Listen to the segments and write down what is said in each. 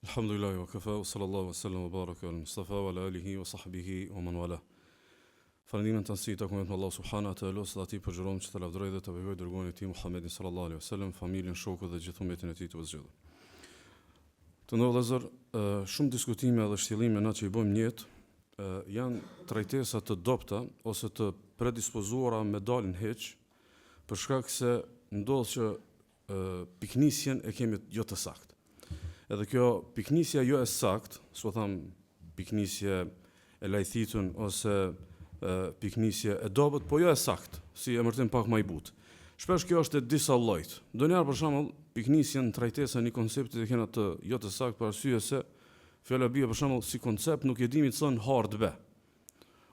Alhamdulillah wa kafa wa sallallahu wa sallam wa baraka al Mustafa wa ala alihi wa sahbihi wa man wala. Falëndimin të nësi të akumet me Allah subhanahu wa ta'ala, së dhe ati përgjërom që të lavdroj dhe të bëjgoj dërgojnë e ti Muhammedin sallallahu alaihi wa sallam, familjen, shokët dhe gjithë umetin e ti të vëzgjëdhe. Të ndërë lezër, shumë diskutime dhe shtjelime na që i bëjmë njetë, janë trajtesa të dopta ose të predispozuara me dalin heq, për shkak se ndodhë që piknisjen e kemi jo të sakt. Edhe kjo piknisja jo e sakt, s'po tham piknisje e lajthitun ose piknisje e dobët, po jo e sakt, si emërtim pak më i butë. Shpesh kjo është e disa llojt. Ndonjëherë për shembull piknisjen trajtesa një koncepti e kena të jo të sakt për arsye se fjala bie për shembull si koncept nuk e dimi të thon hard be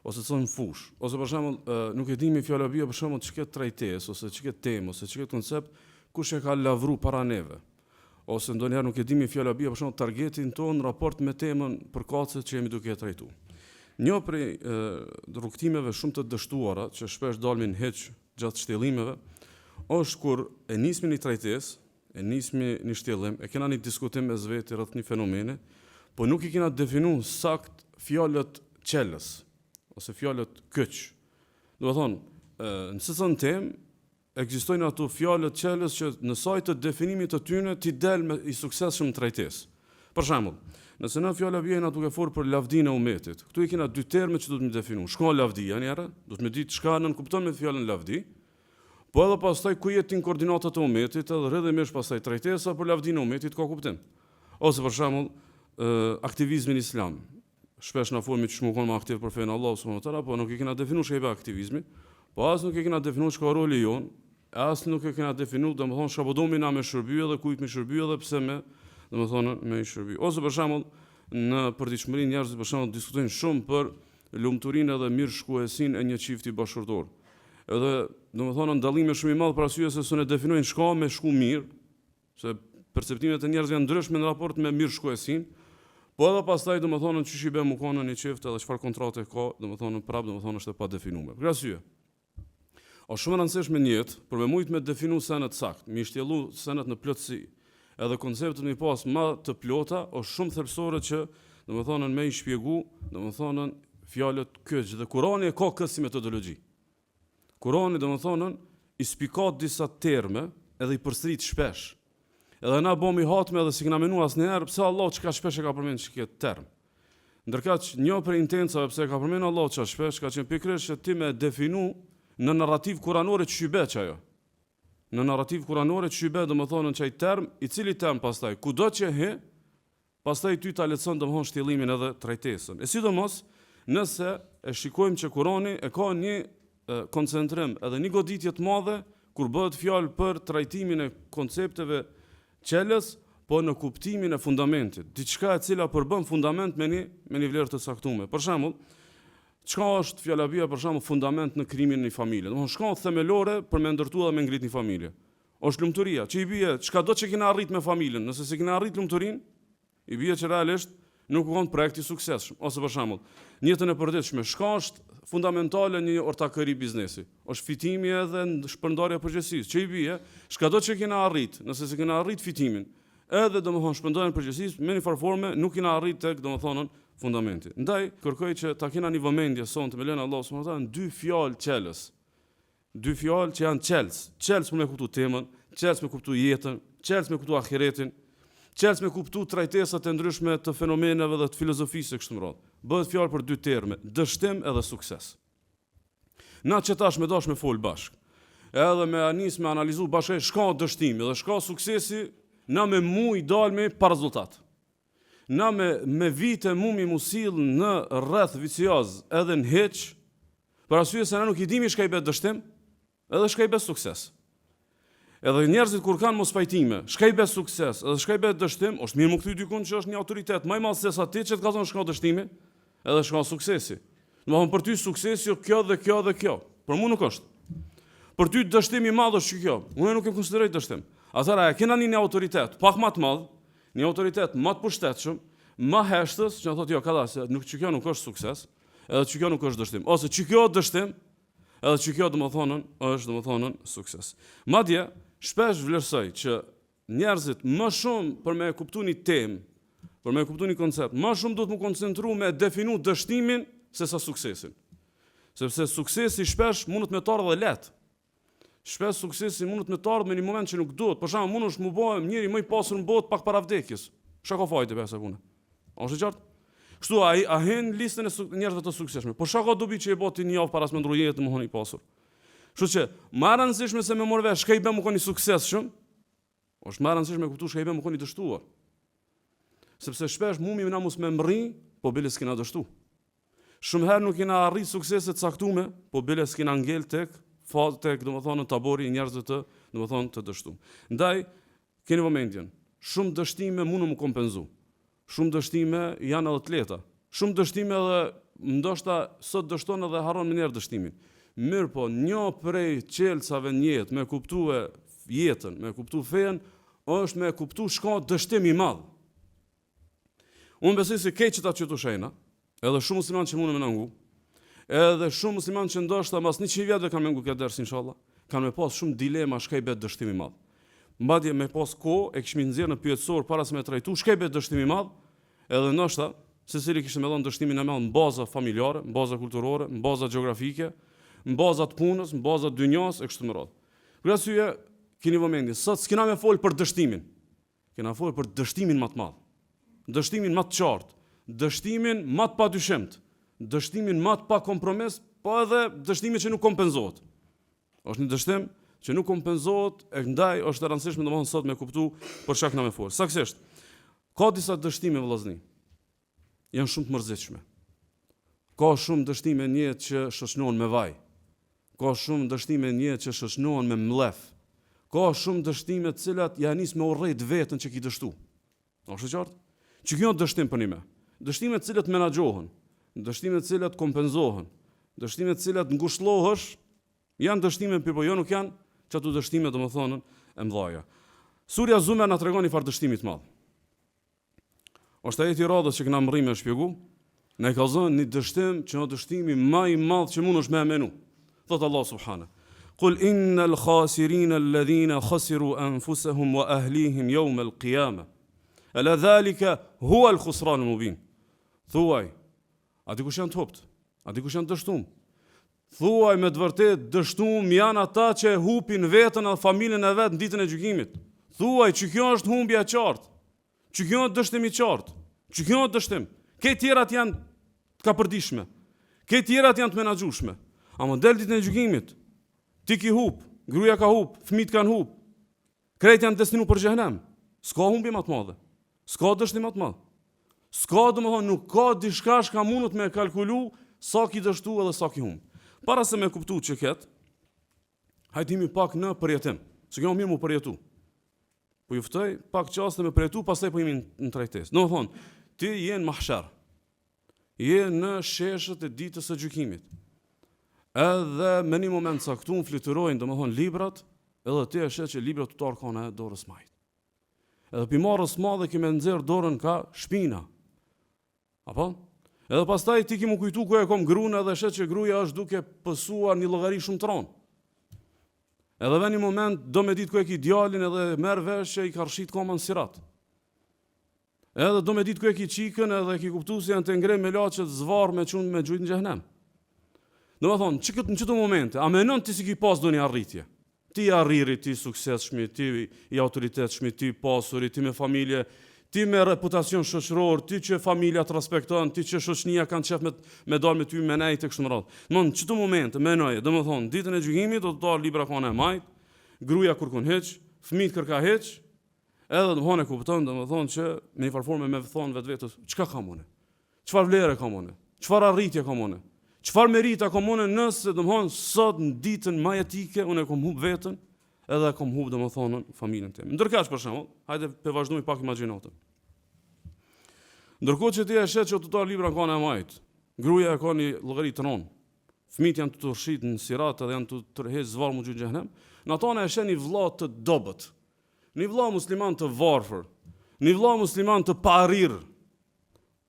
ose të thon fush, ose për shembull nuk e dimi fjala bie për shembull çka trajtesë ose çka temë ose çka koncept kush e ka lavru para neve. Ose ndonjëherë nuk e dimi fjala bie për shembull targetin ton në raport me temën përkatëse që jemi duke e trajtuar. Një prej rrugtimeve shumë të dështuara që shpesh dalmin heq gjatë shtjellimeve është kur e nismi një trajtesë, e nismi një shtjellim, e kena një diskutim me zveti rreth një fenomeni, po nuk i kena definuar sakt fjalët qelës ose fjalët kyç. Do të thonë, në çdo temë ekzistojnë ato fjalët qelës që në sajt të definimit të tyre ti del me i suksesshëm trajtesë. Për shembull, nëse na fjala vjen aty duke folur për lavdinë e umetit, këtu i kena dy terme që duhet të definu. Shko lavdia njëra, duhet të ditë çka nën kupton me fjalën lavdi, po edhe pastaj ku jetin koordinatat e umetit, edhe rrëdhëmisht pastaj trajtesa për lavdinë e umetit ka kuptim. Ose për shembull, aktivizmi islam. Shpesh na folmi ç'më kon më aktiv për fen Allah subhanahu wa taala, po nuk e kena definuar ç'ka aktivizmi, po as nuk e kena definuar ç'ka roli jon, as nuk e kena definuar domethënë ç'po domi na me shërby edhe kujt me shërby edhe pse me domethënë me shërby. Ose për shembull në përditshmëri njerëzit për shembull diskutojnë shumë për lumturinë edhe mirëshkuesinë e një çifti bashkëtorë. Edhe domethënë ndallime shumë i madh për arsye se s'u definojnë çka me shku mirë, se perceptimet e njerëzve janë ndryshme në raport me mirëshkuesinë, po edhe pastaj domethënë çish i bën mukonën një çift edhe çfarë kontrate ka, domethënë prap domethënë është e padefinuar. Për arsye është shumë e rëndësishme në jetë për me mujt me definu senet sakt, me shtjellu senet në plotësi. Edhe konceptet më pas më të plota është shumë thelbësore që domethënë me i shpjegu, domethënë fjalët kyç dhe Kurani e ka këtë si metodologji. Kurani domethënë i spikat disa terme edhe i përsërit shpesh. Edhe na bëmi hatme edhe si kena menuar asnjëherë pse Allah çka shpesh e ka përmendur këtë term. Ndërkaq një prej intencave pse e ka përmendur Allah çka shpesh ka qenë pikërisht që ti me definu në narrativ kuranore që shybet ajo. Në narrativ kuranore që shybet domethënë çaj term, i cili term pastaj kudo që he, pastaj ty ta lehtëson domethënë shtjellimin edhe trajtesën. E sidomos nëse e shikojmë që Kurani e ka një koncentrim edhe një goditje të madhe kur bëhet fjalë për trajtimin e koncepteve qelës, po në kuptimin e fundamentit, diçka e cila përbën fundament me një vlerë të caktuar. Për shembull, çka është fjala bie për shembull fundament në krijimin e një familje. Domthonë shka themelore për me ndërtuar dhe me ngrit një familje. Është lumturia. Që i bie çka do që kena arrit me familjen. Nëse se kena arrit lumturinë, i bie që realisht nuk u kon projekt i suksesshëm. Ose për shembull, në jetën e përditshme, çka është fundamentale në një ortakëri biznesi? Është fitimi edhe shpërndarja e përgjegjësisë. Që i bie çka do që kena arrit, nëse se kena arrit fitimin, edhe domthonë shpërndarjen e përgjegjësisë me një farforme nuk kena arrit tek domthonë fundamenti. Ndaj, kërkoj që ta kena një vëmendje sonte me lënë Allah subhanahu wa taala në dy fjalë qelës. Dy fjalë që janë qelës. Qelës me kuptu temën, qelës me kuptu jetën, qelës me kuptu ahiretin, qelës me kuptu trajtesat e ndryshme të fenomeneve dhe të filozofisë kështu me radhë. Bëhet fjalë për dy terme, dështim edhe sukses. Na që tash me dash me fol bashk. Edhe me anis me analizu bashkë shka dështimi dhe shka suksesi, na me muj dalmi pa rezultat. Na me vite mi musil në rreth vicioz edhe në heq, për arsye se na nuk i dimi shka i bet dështim, edhe shka i bet sukses. Edhe njerëzit kur kanë mos pajtime, shka i bet sukses, edhe shka i bet dështim, është mirë më kthy dikun që është një autoritet më i madh se sa ti që të ka thonë shka dështimi, edhe shka suksesi. Domethënë për ty suksesi kjo dhe kjo dhe kjo. Për mua nuk është. Për ty dështimi i madh është kjo. Unë nuk e konsideroj dështim. Atëra kena një autoritet pak më të madh, një autoritet më të pushtetshëm, më heshtës, që thotë jo, ka se nuk që kjo nuk është sukses, edhe që kjo nuk është dështim, ose që kjo është dështim, edhe që kjo domethënë është domethënë sukses. Madje shpesh vlerësoj që njerëzit më shumë për me kuptu një temë, Por me kuptu një koncept, ma shumë do të më koncentru me definu dështimin se sa suksesin. Sepse suksesi shpesh mundet me të ardhë dhe letë. Shpesh suksesi mundet me të ardhë me një moment që nuk duhet. Për shembull, mundesh mu bëj njëri më i pasur në botë pak para vdekjes. Çka ka fajte për asaj pune? Është qartë? Kështu a hen listën e njerëzve të suksesshëm. Po çka ka dobi që e boti një javë para se më ndrojë jetë më honi i pasur. Kështu që më e rëndësishme se me mor vesh çka i bën më koni suksesshëm, është më e rëndësishme kuptu çka i bën më koni dështuar. Sepse shpesh mumi na mos me mrri, po bile s'kena dështu. Shumë herë nuk kena arrit suksese të caktuar, po bile s'kena ngel tek domethënë tabori i njerëzve të domethënë të dështuar. Ndaj keni momentin. Shumë dështime mund më kompenzu. Shumë dështime janë edhe të lehta. Shumë dështime edhe ndoshta sot dështon edhe harron më njerë dështimin. Mirë po, një prej qelcave në jetë me kuptue jetën, me kuptu fejen, është me kuptu shka dështim i madh. Unë besoj se keq që ta qytu shejna, edhe shumë musliman që mune me nëngu, edhe shumë musliman që ndoshta mas 100 vjetëve kanë me ngu këtë ders, inshallah, kanë me pas shumë dilema shka i bet dështim i madh. Mbadje me pas ko, e kishmi nxjerrë në pyetësor para se me trajtu, shka i bet dështim i madh, edhe ndoshta, secili kishte me dhënë dështimin e madh në baza familjare, në baza kulturore, në baza gjeografike, në baza të punës, në baza të dynjas, e kështu me radhë. Për arsye, keni vëmendje, sot s'kena me fol për dështimin. Kena fol për dështimin më të madh. Dështimin më të qartë, dështimin më të padyshimtë, dështimin më të pa kompromis, po edhe dështimin që nuk kompenzohet. Është një dështim që nuk kompenzohet, e ndaj është e rëndësishme domethënë sot me kuptu për çka kena me fol. Saktësisht, ka disa dështime vëllazni. Janë shumë të mërzitshme. Ka shumë dështime në jetë që shoqënohen me vaj. Ka shumë dështime në jetë që shoqënohen me mllef. Ka shumë dështime të cilat janë nis me urrejt veten që ki dështu. Është qartë? Që kjo dështim për një me. Dështime të cilat menaxhohen, dështime të cilat kompenzohen, dështime të cilat ngushëllohesh, janë dështime po jo nuk janë çato dështime domethënë e mëdha. Surja Zumer na tregon një farë dështimi të madh. Është ajeti i radhës që kena mërri me shpjegu, ne ka zënë një dështim që është dështimi më i madh që mundesh me menu. Thot Allah subhanahu: "Qul innal khasirina alladhina khasiru anfusahum wa ahlihim yawm al-qiyamah. Ala dhalika huwa al-khusran al-mubin." Thuaj, a dikush janë të hopt? A dikush janë dështum? Thuaj me të vërtet dështum janë ata që hupin veten dhe familjen e vet në ditën e gjykimit. Thuaj që kjo është humbja e qartë. Që kjo është dështim i qartë. Që kjo është dështim. Këto tjerat janë të kapërdishme. Këto tjerat janë të menaxhueshme. Ama del ditën e gjykimit, ti ki hup, gruaja ka hup, fëmijët kanë hup. Krejt janë destinu për xhehenem. S'ka humbje më të madhe. S'ka dështim më të madh. S'ka domethënë nuk ka diçka që mundet me kalkulu sa ki dështu edhe sa ki humb. Para se me kuptu që ketë, hajtimi pak në përjetim. Se kjo mirë mu përjetu. Po ju ftoj pak qaste me përjetu, pastaj po jemi në trajtesë. Domethënë, ti je në mahsher. Je në sheshët e ditës së gjykimit. Edhe me një moment caktuar fluturojnë domethënë librat, edhe ti e sheh që librat tutar kanë në dorës majt. Edhe pimarrës madhe kemë nxjerr dorën ka shpina. Apo? Edhe pastaj ti ki mu kujtu ku e kom gruën edhe shet që gruaja është duke pësuar një llogari shumë të rëndë. Edhe në një moment do me ditë ku e ki djalin edhe merr vesh që i ka rshit komën sirat. Edhe do me ditë ku e ki qikën edhe ki kuptu se janë të ngrej me laçet zvarr me çun me gjujt në xhehenem. Domethënë, në çdo momente, a menon ti si ki pas do një arritje? Ti arriri, ti suksesshmi, ti i autoritetshmi, ti pasuri, ti me familje, ti me reputacion shoqëror, ti që familja të respekton, ti që shoqënia kanë qef me dalë me ty me nejtë e kështu me radhë. Në çdo moment, menoje, domethënë, ditën e gjykimit do të dalë libra kanë e majt, gruaja kërkon hiç, fëmijët kërka hiç, edhe domethënë kupton domethënë që në një farë me thon vetvete, çka kam unë? Çfarë vlere kam unë? Çfarë arritje kam unë? Çfarë merita kam unë nëse domethënë sot në ditën më jetike unë kam humb veten? Edhe kom hub domethënë familjen time. Ndërkaq për shembull, hajde të vazhdojmë pak imagjinatën. Ndërkohë që ti e shet që tutar libra kanë e majt, gruaja ka një llogari të rëndë, fëmijët janë të turshit në sirat edhe janë të tërheq zvarr mu gjë xhenem, në ato e shen një vëlla të dobët, një vëlla musliman të varfër, një vëlla musliman të parir,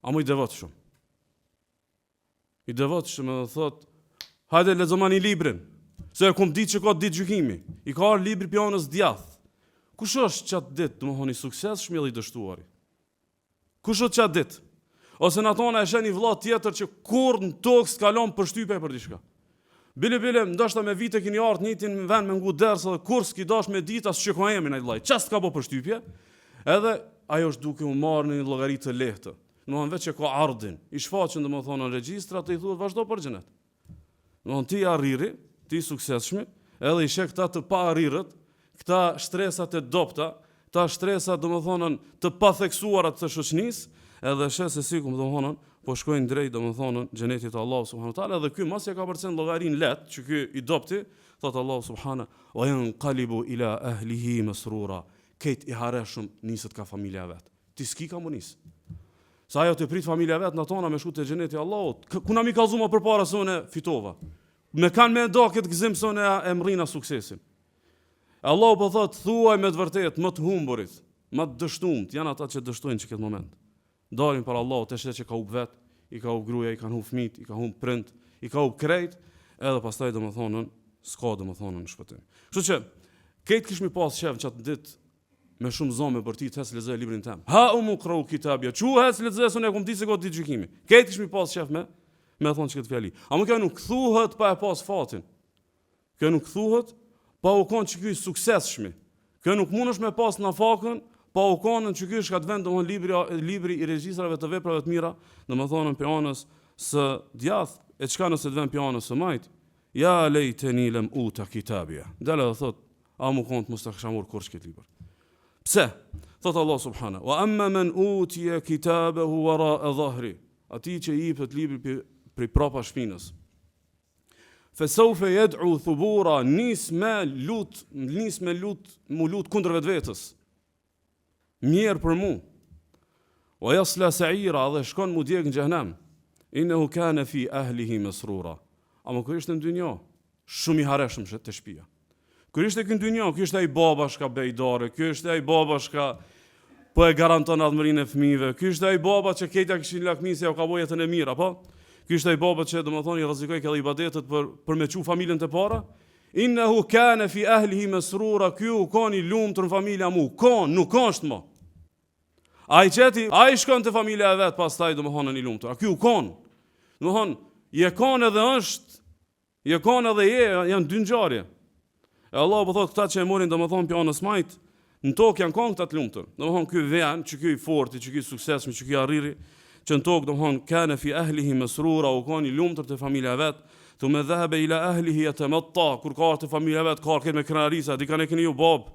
ama i devotshëm. I devotshëm edhe thot, hajde lexojmë një librin. Se e kom ditë që ka ditë gjykimi. I ka arë libri pjanës djath. Kush është qatë ditë, domethënë i suksesshëm edhe i dështuari? Kush është çat ditë? Ose në tona e sheh një vëlla tjetër që kurrë në tokë s'kalon për shtypje për diçka. Bile, ndoshta me vite keni ardhur njëtin në vend me ngu ders edhe kur s'ki dash me ditë as që ka emin ai vllai. Çast ka po për shtypje? Edhe ajo është duke u marrë në një llogari të lehtë. Domethënë vetë që ka ardhin. I shfaqën domethënë në regjistrat e i thuhet vazhdo për xhenet. Domethënë ti arriri, ti suksesshëm, edhe i sheh këta të pa arrirët, këta shtresat e dopta, këta shtresat domethënë të patheksuara të shoqënisë, edhe sheh se si domethënë po shkojnë drejt domethënë xhenetit të Allahu subhanahu wa taala, dhe ky mos e ka përcen llogarin let, që ky i dopti, thot Allahu subhanahu wa yanqalibu ila ahlihi masrura. Këtë i hareshëm nisët ka familja vet. Ti s'ki ka munis. Sa ajo të prit familja vet në tona me shku te xheneti i Allahut, ku na mi kallzuma përpara se unë fitova. Me kanë me do këtë gëzim se unë e mrina suksesin. Allahu po thot, thuaj me të vërtetë, më të humburit, më të dështumt, janë ata që dështojnë që këtë moment. Dalin për Allahu, të shetë që ka humb vet, i ka humb gruaja, i kanë humb fëmijët, i ka humb prind, i ka humb krejt, edhe pastaj domethënë s'ka domethënë në shpëtim. Kështu që këtë kish mi pas shef çat ditë me shumë zonë për ti të hes lexoj librin tim. Ha umqra kitabia. Çu hes lexoj se ne kum ditë se ka ditë gjykimi. Këtë kish mi pas shef me thonë që këtë fjali. A më kjo nuk thuhet pa e pas fatin. Kjo nuk thuhet pa u konë që ky suksesshëm. Kjo nuk mundesh me pas në fakën pa u konën që ky është ka të vend domthon libri i regjistrave të veprave të mira, domethënë për anës së djath, e çka nëse të vend për anës së majt, ja lejteni lem uta kitabia. Dalla thot, a më kon të mos ta kisha marrë kurrë këtë libër. Pse? Thot Allah subhanahu, wa amma man utiya kitabahu wara'a dhahri. Ati që i jepet libri për prapa shpinës. Fa sawfa yad'u thubura, nis me lut kundër vetvetes. Mirë për mu. Wa yasla sa'ira, dhe shkon mu djeg në xhenem. Innahu kana fi ahlihi masrura. Ama kur ishte në dynjë, shumë i hareshëm te shtëpia. Kur ishte kënë dynjë, ky ishte ai baba shka bejdare, ky ishte ai baba shka po e garanton ardhmërinë e fëmijëve, ky ishte ai baba që këta kishin lakmisë u ka bërë jetën e mirë, apo? Ky ishte ai baba që domethënë i rrezikoi këtë ibadetet për me çu familjen të para. Innahu kana fi ahlihi masrura, ky u koni lumtur në familja mu, nuk është më. Ai çeti, ai shkon te familja e vet pastaj domethënë i lumtur. A ky u kon? Domethënë, je kon edhe është, je kon edhe janë dy ngjarje. E Allah po thotë këta që e morin domethënë pjanës majt, në tokë janë kon këta të lumtur. Domethënë ky vjen, që ky i fortë, që ky i suksesshëm, që ky arriri, që në tokë domethënë kana fi ahlihi masrura, u koni lumtur te familja vet, thumma dhahaba ila ahlihi yatamatta, kur ka te familja vet ka këtë me krenarisa, di kanë keni ju bab.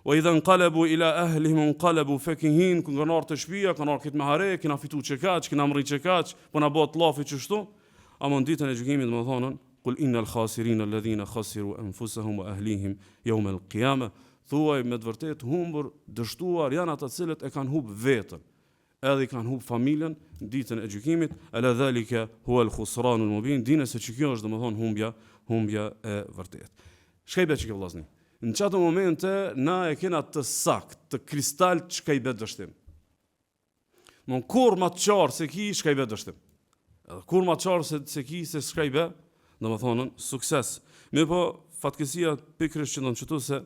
Wa idha inqalabu ila ahlihim inqalabu fakihin, kur kanë ardhur te shtëpia, kanë ardhur këtë me hare, kena fitu çekaç, kena mrrit çekaç, po na bëhet llafi çështu. Ama ditën e gjykimit domethënë Qul innal khasirina alladhina khasiru anfusahum wa ahlihim yawm al-qiyamah. Thuaj me të vërtetë humbur, dështuar janë ata të cilët e kanë humb veten, edhe i kanë humb familjen ditën e gjykimit. Ala dhalika huwa al-khusran al-mubin. Dini se kjo është domethënë humbja e vërtetë. Shkëjbe që ke vllazni. Në çato momente na e kena të sakt, të kristalt çka i bëhet dështim. Mon kur më të qartë se ki çka i bëhet dështim. Edhe kur më të qartë se ki se çka i bëhet, domethënë sukses. Me po fatkesia pikërisht që ndonë qëtu se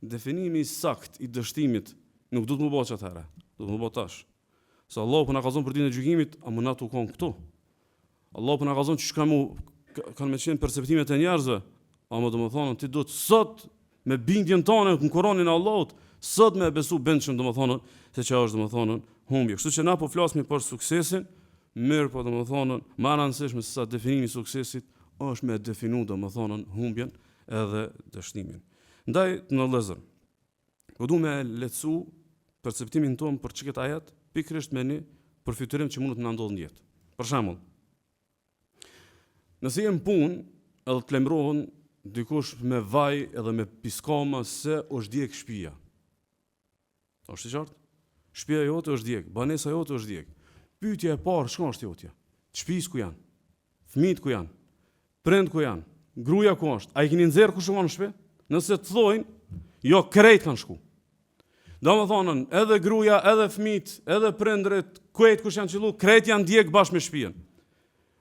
definimi i sakt i dështimit nuk du të më bëjë atëherë, du të më bëjë tash. Se Allah për në ka zonë për ditën e gjykimit, a më na të konë këtu. Allah për në ka zonë që kanë me qenë perceptimet e njerëzve, a më domethënë ti do të sot me bindjen tonë në Kur'anin e Allahut, sot me besu bindshëm domethënë se çka është domethënë humbje. Kështu që na po flasim për suksesin, mirë po domethënë më rëndësishme se sa definimi i suksesit është me definu domethënë humbjen edhe dështimin. Ndaj në lezër, po du me lecu perceptimin tonë për çka ajet, pikërisht me një përfiturim që mund të na ndodhë në jetë. Për shembull, nëse jem punë edhe të lemrohen dikush me vaj edhe me piskama se është djeg shtëpia. Është i qartë? Shtëpia jote është djeg, banesa jote është djeg. Pyetja e parë, çka është jotja? Shtëpisë ku janë? Fëmijët ku janë? Prind ku janë? Gruaja ku është? A i keni nxjerr kush në shtëpi? Nëse të thojnë, jo krejt kanë shku. Domethënë, edhe gruaja, edhe fëmijët, edhe prindrit, kush janë qellu, krejt janë djeg bashkë me shtëpinë.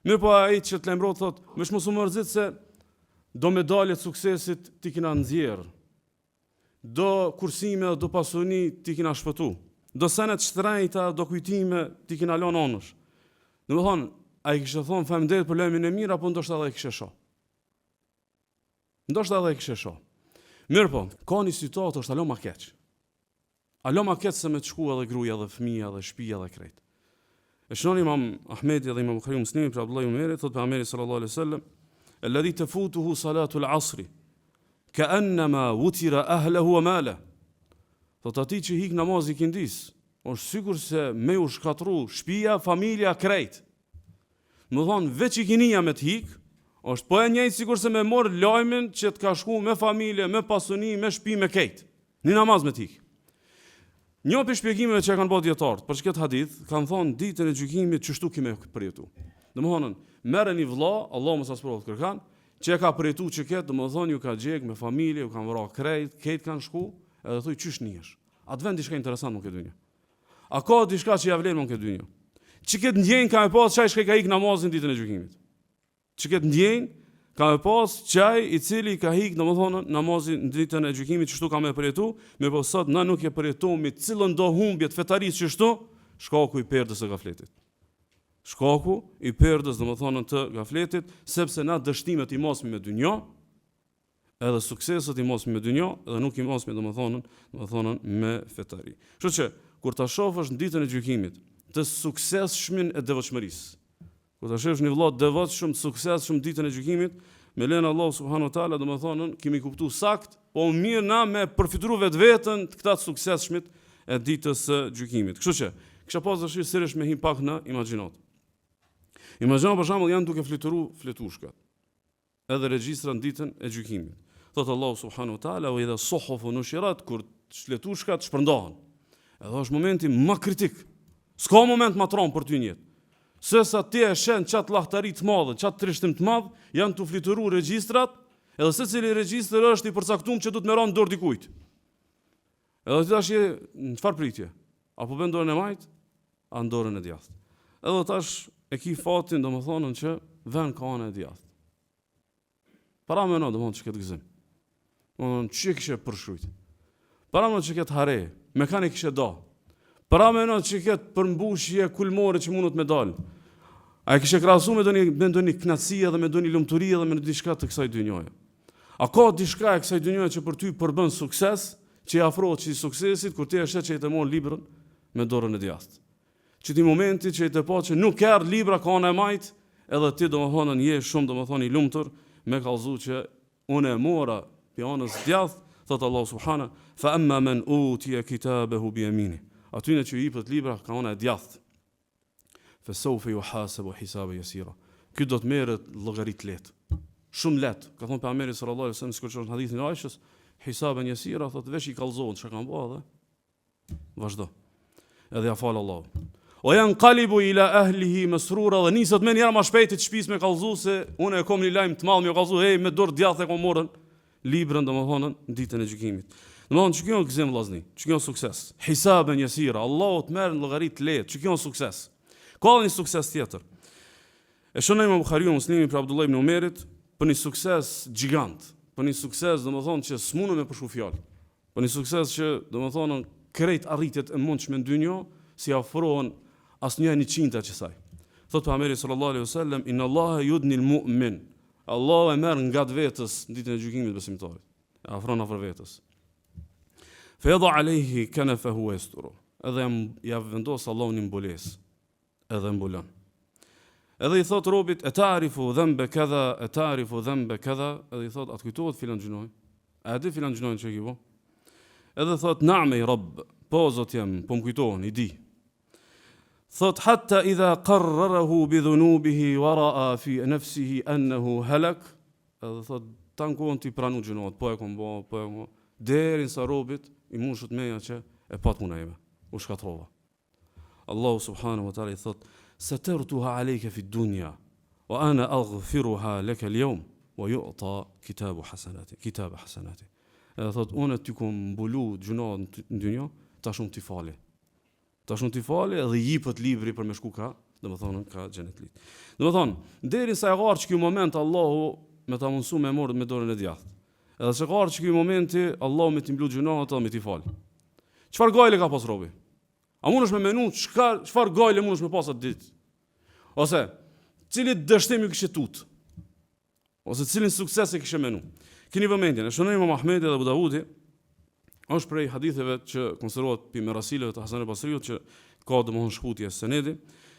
Mirë po ai që të lemrot thot, më mos u mërzit se do medaljet suksesit ti kena nxjerr. Do kursime, do pasuni ti kena shpëtu. do senet shtrejta, do kujtime, ti kina lon onësh. Dhe më thonë, a i kështë thonë faleminderit për lajmin e mirë, apo ndoshta edhe i kështë shoh. Ndoshta edhe i kështë shoh. Mirë po, ka një situatë është alo ma keq. Alo ma keq se me të shku edhe gruja dhe fëmija dhe shtëpia dhe krejt. E shënon Imam Ahmedi dhe Imam Buhariu Muslimi për Abdullah ibn Umerit, thot pejgamberi sallallahu alaihi wasallam, alladhi tafutuhu salatu al-asri, ka'annama wutira ahlihi wa malahu. Thot ati që hik namazi kindis, është sikur se me u shkatru shtëpia, familja, krejt. Më thonë, veç i kinia me të hik, është po e njëjtë sikur se me morë lajmin që të ka shku me familje, me pasuni, me shtëpi, me kejt. Një namaz me të hik. Një për shpjegimeve që kanë bërë dietarët, për këtë hadith, kanë thonë ditën e gjykimit çështu kime përjetu. Domthonë, merreni vëlla, Allahu mos asprovat kërkan, që e ka përjetu që këtë, domthonë ju ka gjek me familje, ju kanë vrarë krejt kanë shku, edhe thoj çysh nihesh. A të vend diçka interesante në këtë dynjë? A ka diçka që ja vlen në këtë dynjë? Që këtë ndjenjë ka me pas çaj shkaj ka ik namazin ditën e gjykimit. Që këtë ndjenjë ka me pas çaj i cili ka hik domethënë namazin ditën e gjykimit çështu ka me përjetu, me po sot na nuk e përjetojmë cilën do humbje të fetarisë çështu, shkaku i perdës së gafletit. Shkaku i perdës domethënë të gafletit, sepse na dështimet i mosmi me dynjë, edhe sukseset i mosmi me dynjë, edhe nuk i mosmi domethënë me fetari. Kështu që kur ta shohësh në ditën e gjykimit të suksesshmin e devotshmërisë, kur ta shohësh një vëlla devotshëm të suksesshëm ditën e gjykimit, me lenë Allah subhanahu wa taala, domethënë kemi kuptuar sakt, po mirë na me përfituar vetveten të këta të suksesshmit e ditës së gjykimit. Kështu që kisha pas dëshirë sërish me him pak në imagjinat. Imagjino për shembull janë duke fluturuar fletushkat, edhe regjistra në ditën e gjykimit. Thot Allah subhanahu wa taala, "Wa idha suhufu nushirat", kur fletushkat shpërndahen. Edhe është momenti më kritik. S'ka moment më tron për ty në jetë. Sesa ti e shen çat llahtarit të madhe, çat trishtim të madh, janë të fluturuar regjistrat, edhe secili regjistër është i përcaktuar që do të merron dorë dikujt. Edhe ti tash je në çfarë pritje? Apo bën dorën e majt, a në dorën e djathtë. Edhe tash e ki fatin domethënë që vën ka anë e djathtë. Para më në domethënë çka të gëzim. Domethënë çka kishe përshkruajt. Para më që këtë hare, mekanik kishe do. Para më në që këtë përmbushje kulmore që mundot me dalë. A e kishe krahasu me ndonjë kënaqësi edhe me ndonjë lumturi edhe me diçka të kësaj dynjoje. A ka diçka e kësaj dynjoje që për ty përbën sukses, që i afrohet që i suksesit, kur ti e shet që i të mon librën me dorën e djathtë. Që ti momenti që i të po që nuk erë libra ka anë e majtë, edhe ti domethënë je shumë domethënë i lumtur me kallëzu që unë e mora pi anës djathtë, thot Allah subhana, fa amma men utiya kitabahu bi yamini. Atyne që i jepet libra ka anë e djathtë. Fa sawfa yuhasabu hisaban yasira. Ky do të merret llogarit lehtë. Shumë lehtë. Ka thonë pejgamberi sallallahu alajhi wasallam sikur në hadithin e Aishës, hisaban yasira, thotë veç i kallëzohen çka kanë bërë dhe vazhdo. Edhe ja fal Allahu. O yanqalibu ila ahlihi masrura, dhe nisët me njëra më shpejt të shtëpisë me kallëzu se unë e kom një lajm të madh më kallëzu, hey me dorë djathtë e kom morën librën domethënë ditën e gjykimit. Domethënë që kjo gëzim vllazni, që kjo sukses. Hisaban yasira, Allahu të merr në llogari të lehtë, që kjo sukses. Ka një sukses tjetër. E shohim Imam Buhariu Muslimi për Abdullah ibn Umerit për një sukses gjigant, për një sukses domethënë që s'mundem me përshkruaj fjalë. Për një sukses që domethënë krejt arritjet e mundshme në dynjë si afrohen asnjë 100 që saj. Thot pejgamberi sallallahu alaihi wasallam, inna Allaha yudni al-mu'min. Allah e merr nga vetës ditën e gjykimit besimtarit. E afron afër vetës. Fa yadha alayhi kanafahu yasturu. Edhe ja vendos Allahu një mbulesë. Edhe mbulon. Edhe i thot robit, e ta'rifu dhanba kadha, e ta'rifu dhanba kadha, edhe i thot, atë kujtohet filan gjunoj. A di filan gjunoj që e kipo? Edhe thot, na'me i rabb, po zot jam, po më kujtohen, i di. Thot, hatta idha qarrarahu bi dhunubihi wa ra'a fi nafsihi annahu halak, edhe thot, tan kohën ti pranu gjunojt, po e kom bo, po e kom, derin sa robit, i mushut meja që e pat muna ime, u shkatrova. Allahu subhanahu wa ta'ala i thot, satartuha alayka fi dunya wa ana aghfiruha laka al-yawm wa yu'ta kitabu hasanati. Edhe thot, unë ty kom mbulu gjunat në dynjë, tash unë ti fali. Tash unë ti fali edhe jipët libri për me shku ka, domethënë ka xhenet lit. Domethënë, derisa e qarç ky moment Allahu me ta mundsu me morë me dorën e djathtë. Edhe se qarç ky momenti Allahu me ti mbulu gjunat edhe me ti fal. Çfarë gojle ka pas robi? A mundesh me menu çfarë gojle mundesh me pas atë ditë? Ose cili dështim ju kishe tut? Ose cilin sukses e kishe menu? Keni vëmendjen, e shënon Imam Ahmedi dhe Abu Davudi, është prej haditheve që konsiderohet pi merasileve të Hasan al-Basriut që ka domosdoshmë shkputje senedi,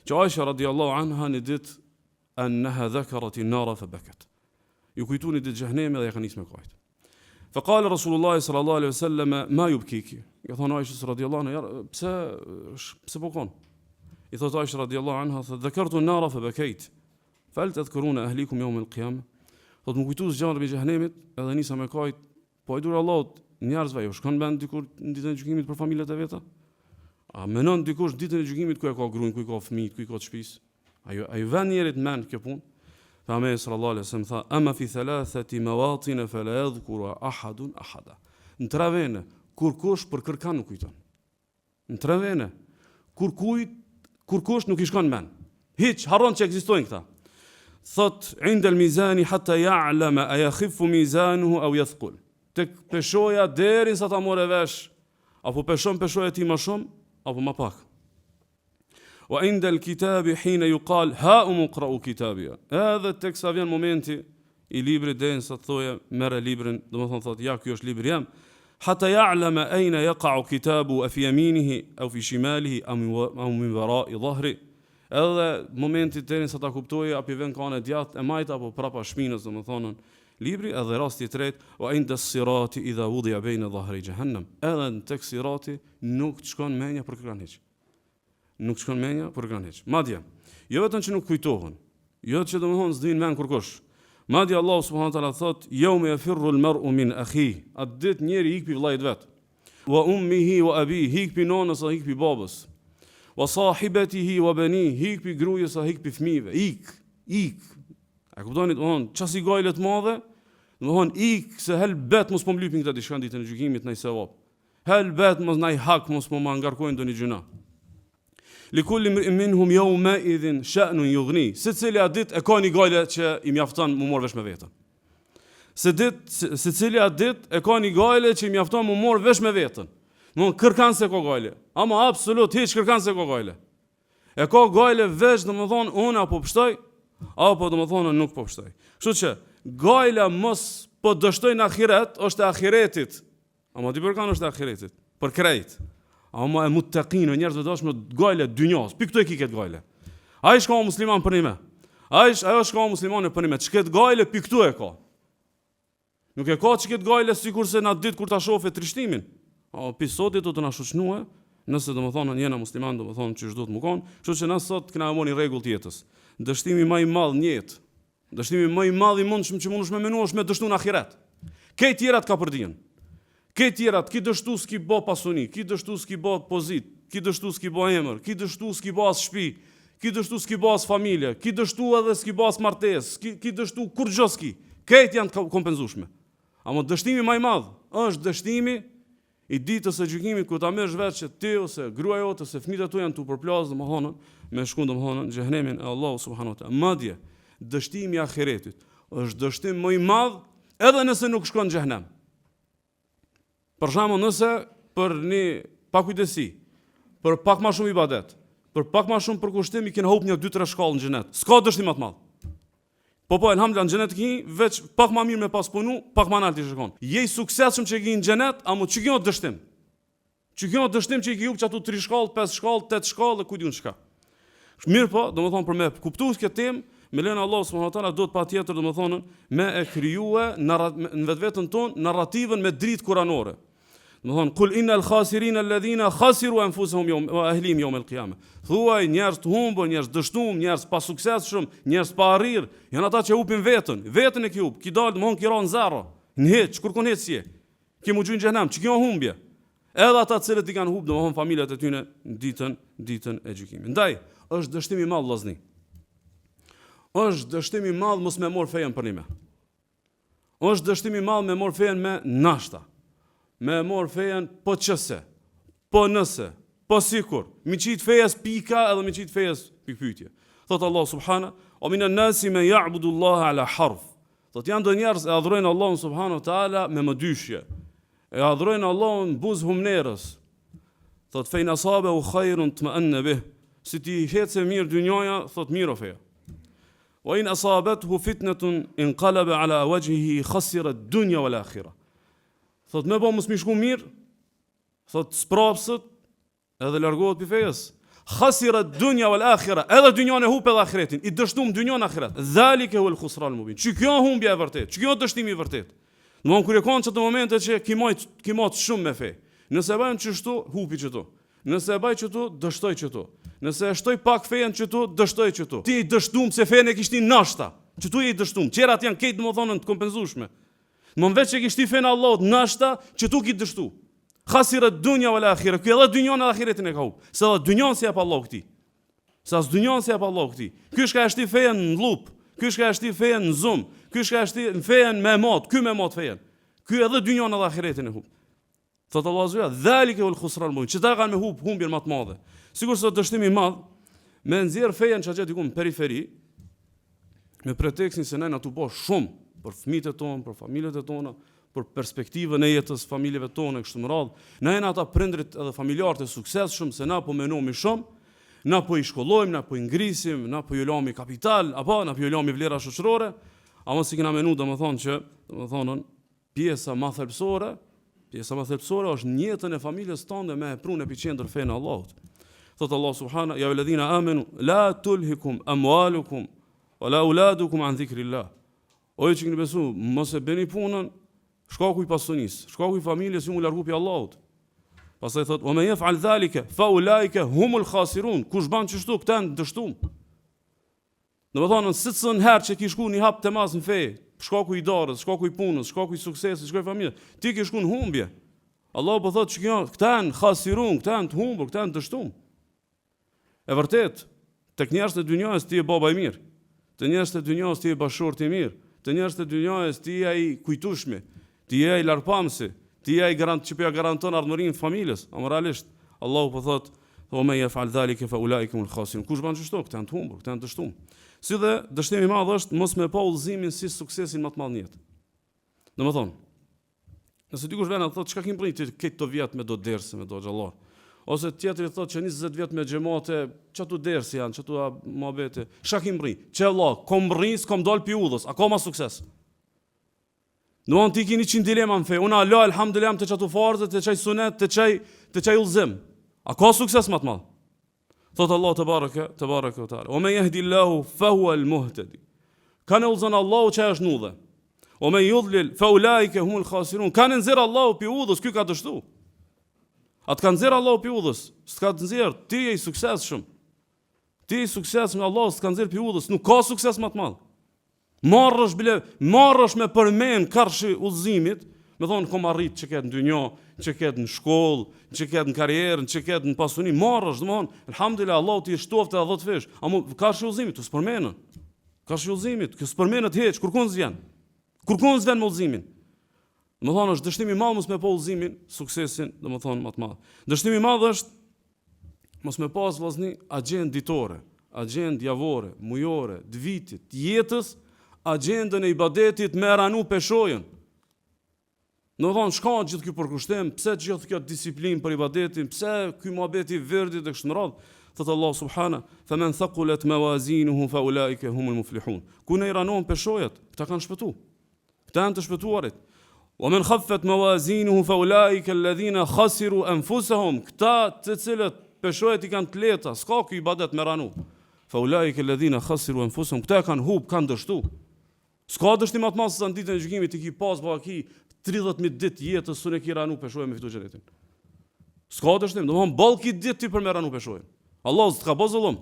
që Aisha radhiyallahu anha në ditë anha dhakarat an-nar fa bakat. Ju kujtuni ditë xhehenemi dhe ja ka nis me kujt. Fa qala Rasulullah sallallahu alaihi wasallam ma yubkiki. Ja thonë Aisha radhiyallahu anha, pse po kon? I thot Aisha radhiyallahu anha, dhakartu an-nar fa bakait. Fal tadhkuruna ahlikum yawm al-qiyamah. Thot më kujtu zgjanë me xhehenemit, edhe nisa me kujt, po ai dur Allahut njerëzve ju shkon bend dikur në ditën e gjykimit për familjet e veta? A menon dikush ditën e gjykimit ku e ka gruan, ku i ka fëmijët, ku i ka shtëpisë? Ai vën njerit mend kjo punë. Pejgamberi sallallahu alaihi wasallam tha: "Ama fi thalathati mawatin fala yadhkuru ahadun ahada." Në tre vende, kur kush për kërkan nuk kujton. Në tre vende, kur kush nuk i shkon mend. Hiç harron që ekzistojnë këta. Thot inda al-mizani hatta ya'lama a yakhiffu mizanuhu aw yathqul. Tek peshoja derisa ta morë vesh, apo peshon peshoja ti më shumë apo më pak. Wa inda al-kitabi hina yuqal ha umqra'u kitabiya. Edhe tek sa vjen momenti i librit derisa thoya merr librin, domethënë thot ja ky është libri jam. Hatta ya'lama ayna yaqa'u kitabu a fi yaminihi aw fi shimalihi aw min wara'i dhahri. Edhe momenti deri sa ta kuptoj apo vjen kanë djathtë e majt apo prapa shpinës, domethënë libri, edhe rasti i tretë, wa inda as-sirati idha wudi'a bayna dhahri jahannam. Edhe në tek sirati nuk të shkon menja për kërkan hiç. Nuk shkon menja për kërkan hiç. Madje, jo vetëm që nuk kujtohen, jo që domethënë s'din men kurkush. Madje Allah subhanahu wa taala thot: "Yawma yafirru al-mar'u min akhihi." Atë ditë njeri ik pi vllait vet. Wa ummihi wa abihi, ik pi nonës apo ik pi babës. Wa sahibatihi wa banihi, hik pi grujës sa hik pi fëmijëve. Ik. A kuptoni domthon çasi gojle të mëdha? Domthon ik se helbet mos po mlypin këta diçka ditën e gjykimit në sevap. Helbet mos nai hak mos po ma ngarkojnë doni gjëna. Likulli minhum yawma idhin sha'nun yughni. Secila ditë e ka një gojle që i mjafton më mor vesh me veten. Secila ditë e ka një gojle që i mjafton më mor vesh me veten. Nuk kërkan se ko gojle, ama absolut hiç kërkan se ko gojle. E ka gojle veç domethënë unë apo pështoj, apo domethënë nuk po pështoj. Kështu që gojla mos po dështoj në ahiret, është e ahiretit. Ama di për kanë është e ahiretit, për krejt. Ama e muttaqin, njerëzve dashmë gojle dynjos. Pi këtu e ki këtë gojle. Ai shka musliman për një me. Ajo shka muslimane për një me. Ç'ket gojle pi këtu e ka. Nuk e ka ç'ket gojle sikurse na ditë kur ta shohë trishtimin. Pi sotit do të na shoqënue, nëse domethënë jena musliman, domethënë që çdo të më kon, kështu që na sot kena marrë rregull të jetës. Dështimi më i madh në jetë, dështimi më i madh i mundshëm që mundesh me menuar është me dështu në ahiret. Këto tjerat ka për dijen. Këto tjerat, ki dështu s'ki bë pasuni, ki dështu s'ki bë pozit, ki dështu s'ki bë emër, ki dështu s'ki bë as shtëpi, ki dështu s'ki bë as familje, ki dështu edhe s'ki bë as martesë, ki dështu kur gjë s'ki. Këto janë të kompenzueshme. Ama dështimi më i madh është dështimi i ditës së gjykimit ku ta merresh vetë që ti ose gruaja jote ose fëmijët tu janë tu përplas domethënë me shkon domethënë në xhehenemin e Allahu subhanahu wa taala. Madje dështimi i ahiretit është dështim më i madh edhe nëse nuk shkon në xhehenem. Për shembull, nëse për një pakujdesi, për pak më shumë ibadet, për pak më shumë përkushtim i kanë humb një 2-3 shkallë në xhenet. S'ka dështim më të madh. Po elhamdulillah në xhenet ki veç pak më mirë me pas punu, pak më nalt i shkon. Je i suksesshëm që ke në xhenet, ama ç'ke jo dështim. Ç'ke jo dështim që i ke humb çatu 3 shkallë, 5 shkallë, 8 shkallë dhe ku diun çka. Mirë po, domethënë për me kuptues këtë temë, me lënë Allah subhanahu wa taala do të patjetër domethënë me e krijuar në vetveten tonë narrativën me dritë kuranore. Domethënë kul innal khasirina alladhina khasiru anfusahum wa ahlihim yawm al-qiyamah. Thuaj njerëz të humbur, njerëz dështuar, njerëz pa suksesshëm, njerëz pa arrir, janë ata që hupin veten e ki hup, ki dal domthon ki ron zarro. Në hiç, kur kon hiç je. Ki mu gjyn xhenam, ç'ke humbje. Edhe ata të cilët i kanë humb domthon familjet e tyre ditën e gjykimit. Ndaj, është dështim i madh vllazni. Është dështim i madh mos me mor fejen për një me. Është dështim i madh me mor fejen me nashta. Me mor fejen po çse, po nëse, po sikur, mi qit fejes pika edhe mi qit fejes pikpyetje. Thot Allah subhana, o minan nasi me ya'budu Allah ala harf. Thot janë do njerëz e adhurojnë Allahun subhanahu wa taala me mëdyshje. E adhurojnë Allahun buz humnerës. Thot fejn asabehu khairun tma'anna bih. Si ti hece mirë dynjaja, thot mirë o feja. Wa in asabethu fitnetun inqalaba ala wajhihi khasira ad-dunya wal akhirah. Thot me po mos mi shku mirë, thot sprapsët edhe largohet pi fejes. Khasira ad-dunya wal akhirah, edhe dynjan e hup edhe ahiretin, i dështum dynjan ahiret. Dhalika huwa al-khusran al-mubin. Çi kjo humbja e vërtet, çi kjo dështimi i vërtet. Domthon kur e kanë çdo momente që kimot shumë me fe. Nëse bëjmë çështu, hupi çëtu. Nëse e baj çëtu, dështoj çëtu. Nëse e shtoj pak fejen çëtu, dështoj çëtu. Ti i dështum se fen e kishti nashta. Çëtu je i dështum. Qerat janë këtë domethënë të kompenzueshme. Më veç që kishti fen Allahut nashta, çëtu ki dështu. Khasira ad-dunya wal akhirah. Ky edhe dynjan edhe ahiretin e ka humb. Se edhe dynjan si jap Allahu këtij. Sa as dynjan si jap Allahu këtij. Ky shka e shti fejen në lup. Ky shka e shti fejen në zum. Ky shka e shti fejen me mot. Ky me mot fejen. Ky edhe dynjan edhe ahiretin e humb. Thot Allahu Azza wa Jalla, dhalika wal khusran mubin. Çta kanë me humbjen më të madhe. Sigurisht sot dështimi i madh me nxjerr fejen çka diku në periferi me pretekstin se ne na tu bosh shumë për fëmijët e tonë, për familjet e tona, për perspektivën e jetës familjeve tona kështu më radh. Na janë ata prindrit edhe familjarët e suksesshëm se na po menomi shumë, na po i shkollojmë, na po i ngrisim, na po ju lëmi kapital, apo na po ju lëmi vlera shoqërore, ama si kena menu domethënë që domethënë pjesa më thelbësore është në jetën e familjes tonë me prunë epiqendër fenë Allahut. Thot Allah subhana, ja alladhina amanu la tulhikum amwalukum wala auladukum an dhikrillah. O ju që keni besu, mos e bëni punën shkaku i pasunisë, shkaku i familjes ju mu largu pi Allahut. Pastaj thot, wa man yaf'al dhalika fa ulaika humul khasirun. Kush ban çështu, këta janë dështum. Domethënë, sitson herë që ki shku një hap temas në fe, shkaku i darës, shkaku i punës, shkaku i suksesit, shkaku i familjes, ti ke shku në humbje. Allah po thotë që këta janë khasirun, këta janë të humbur, këta janë dështum. E vërtet, tek njerëzit e dynjës ti je baba i mirë. Te njerëzit e dynjës ti je bashorti i mirë. Te njerëzit e dynjës ti je ai kujtueshmi, ti je ai larpamsi, ti je ai që po ja garanton ardhmërinë të familjes. Amoralisht, Allahu po thotë, "Wa man yaf'al dhalika fa ulaika humul khasirun." Kush bën kështu, këta janë të humbur, këta janë dështum. Si dhe dështimi i madh është mos me pa udhëzimin si suksesin më të madh në jetë. Domethënë, nëse dikush vjen thotë çka kim prit këto vjet me do derse, me do xhallah. Ose tjetri thotë që 20 vjet me xhamate, çatu dersi janë, çatu muhabete. Çka kim prit? Që Allah, kom rris, kom dal pi udhës, a ka më sukses? Domethënë ti keni 100 dilema në fe. Unë Allah alhamdulillah të çatu farzë, të çaj sunet, të çaj udhëzim. A ka sukses më të madh? Thot Allah te baraka wa taala. Wa man yahdillahu fa huwa al-muhtadi. Kanë udhëzon Allahu që është në udhë. Wa man yudlil fa ulaika humul khasirun. Kanë nxjerr Allahu pi udhës, ky ka dështu. Atë kanë nxjerr Allahu pi udhës, s'ka të nxjerr, ti je i suksesshëm. Ti je i suksesshëm, Allah s'ka nxjerr pi udhës, nuk ka sukses më të madh. Marrësh me përmend karshi udhëzimit, me thonë kom arrit që ketë në dynjo, që ketë në shkollë, që ketë në karrierë, që ketë në pasuni, marrësh, domthon, alhamdulillah, Allah ti shtoftë edhe 10 fish. Amo karshi udhëzimit, tu s'përmendën. Karshi udhëzimit, kë s'përmendet hiç, kurkun s'vjen. Kurkun s'vjen me udhëzimin. Domthon është dështimi i madh mos me pa udhëzimin, suksesin, domthon më të madh. Dështimi i madh është mos me pas vllazni agjendë ditore, agjendë javore, mujore, të vitit, jetës, agjendën e ibadetit me ranu peshojën. Në thonë, shka gjithë kjo përkushtem, pse gjithë kjo disiplin për ibadetin, pse kjo muhabeti verdit dhe kështë më radhë, thëtë Allah subhana, "Faman thaqulat mawazinuhu fa ulaika humul muflihun." Ku ne i ranohen peshojët, këta kanë shpëtu. Këta janë të shpëtuarit. "Wa man khaffat mawazinuhu fa ulaika alladhina khasiru anfusahum." Këta të cilët peshojët i kanë të lehta, s'ka kjo ibadet me ranu. "Fa ulaika alladhina khasiru anfusahum." Këta kanë hub, kanë dështu. S'ka dështim më të madh se sa ditën e gjykimit i ki pas baki 30.000 ditë jetës unë e ki ranu peshojën me fitu xhenetin. S'ka dështim, domthon ballki ditë ti për me ranu peshojën. Allah s'ka bë zullum.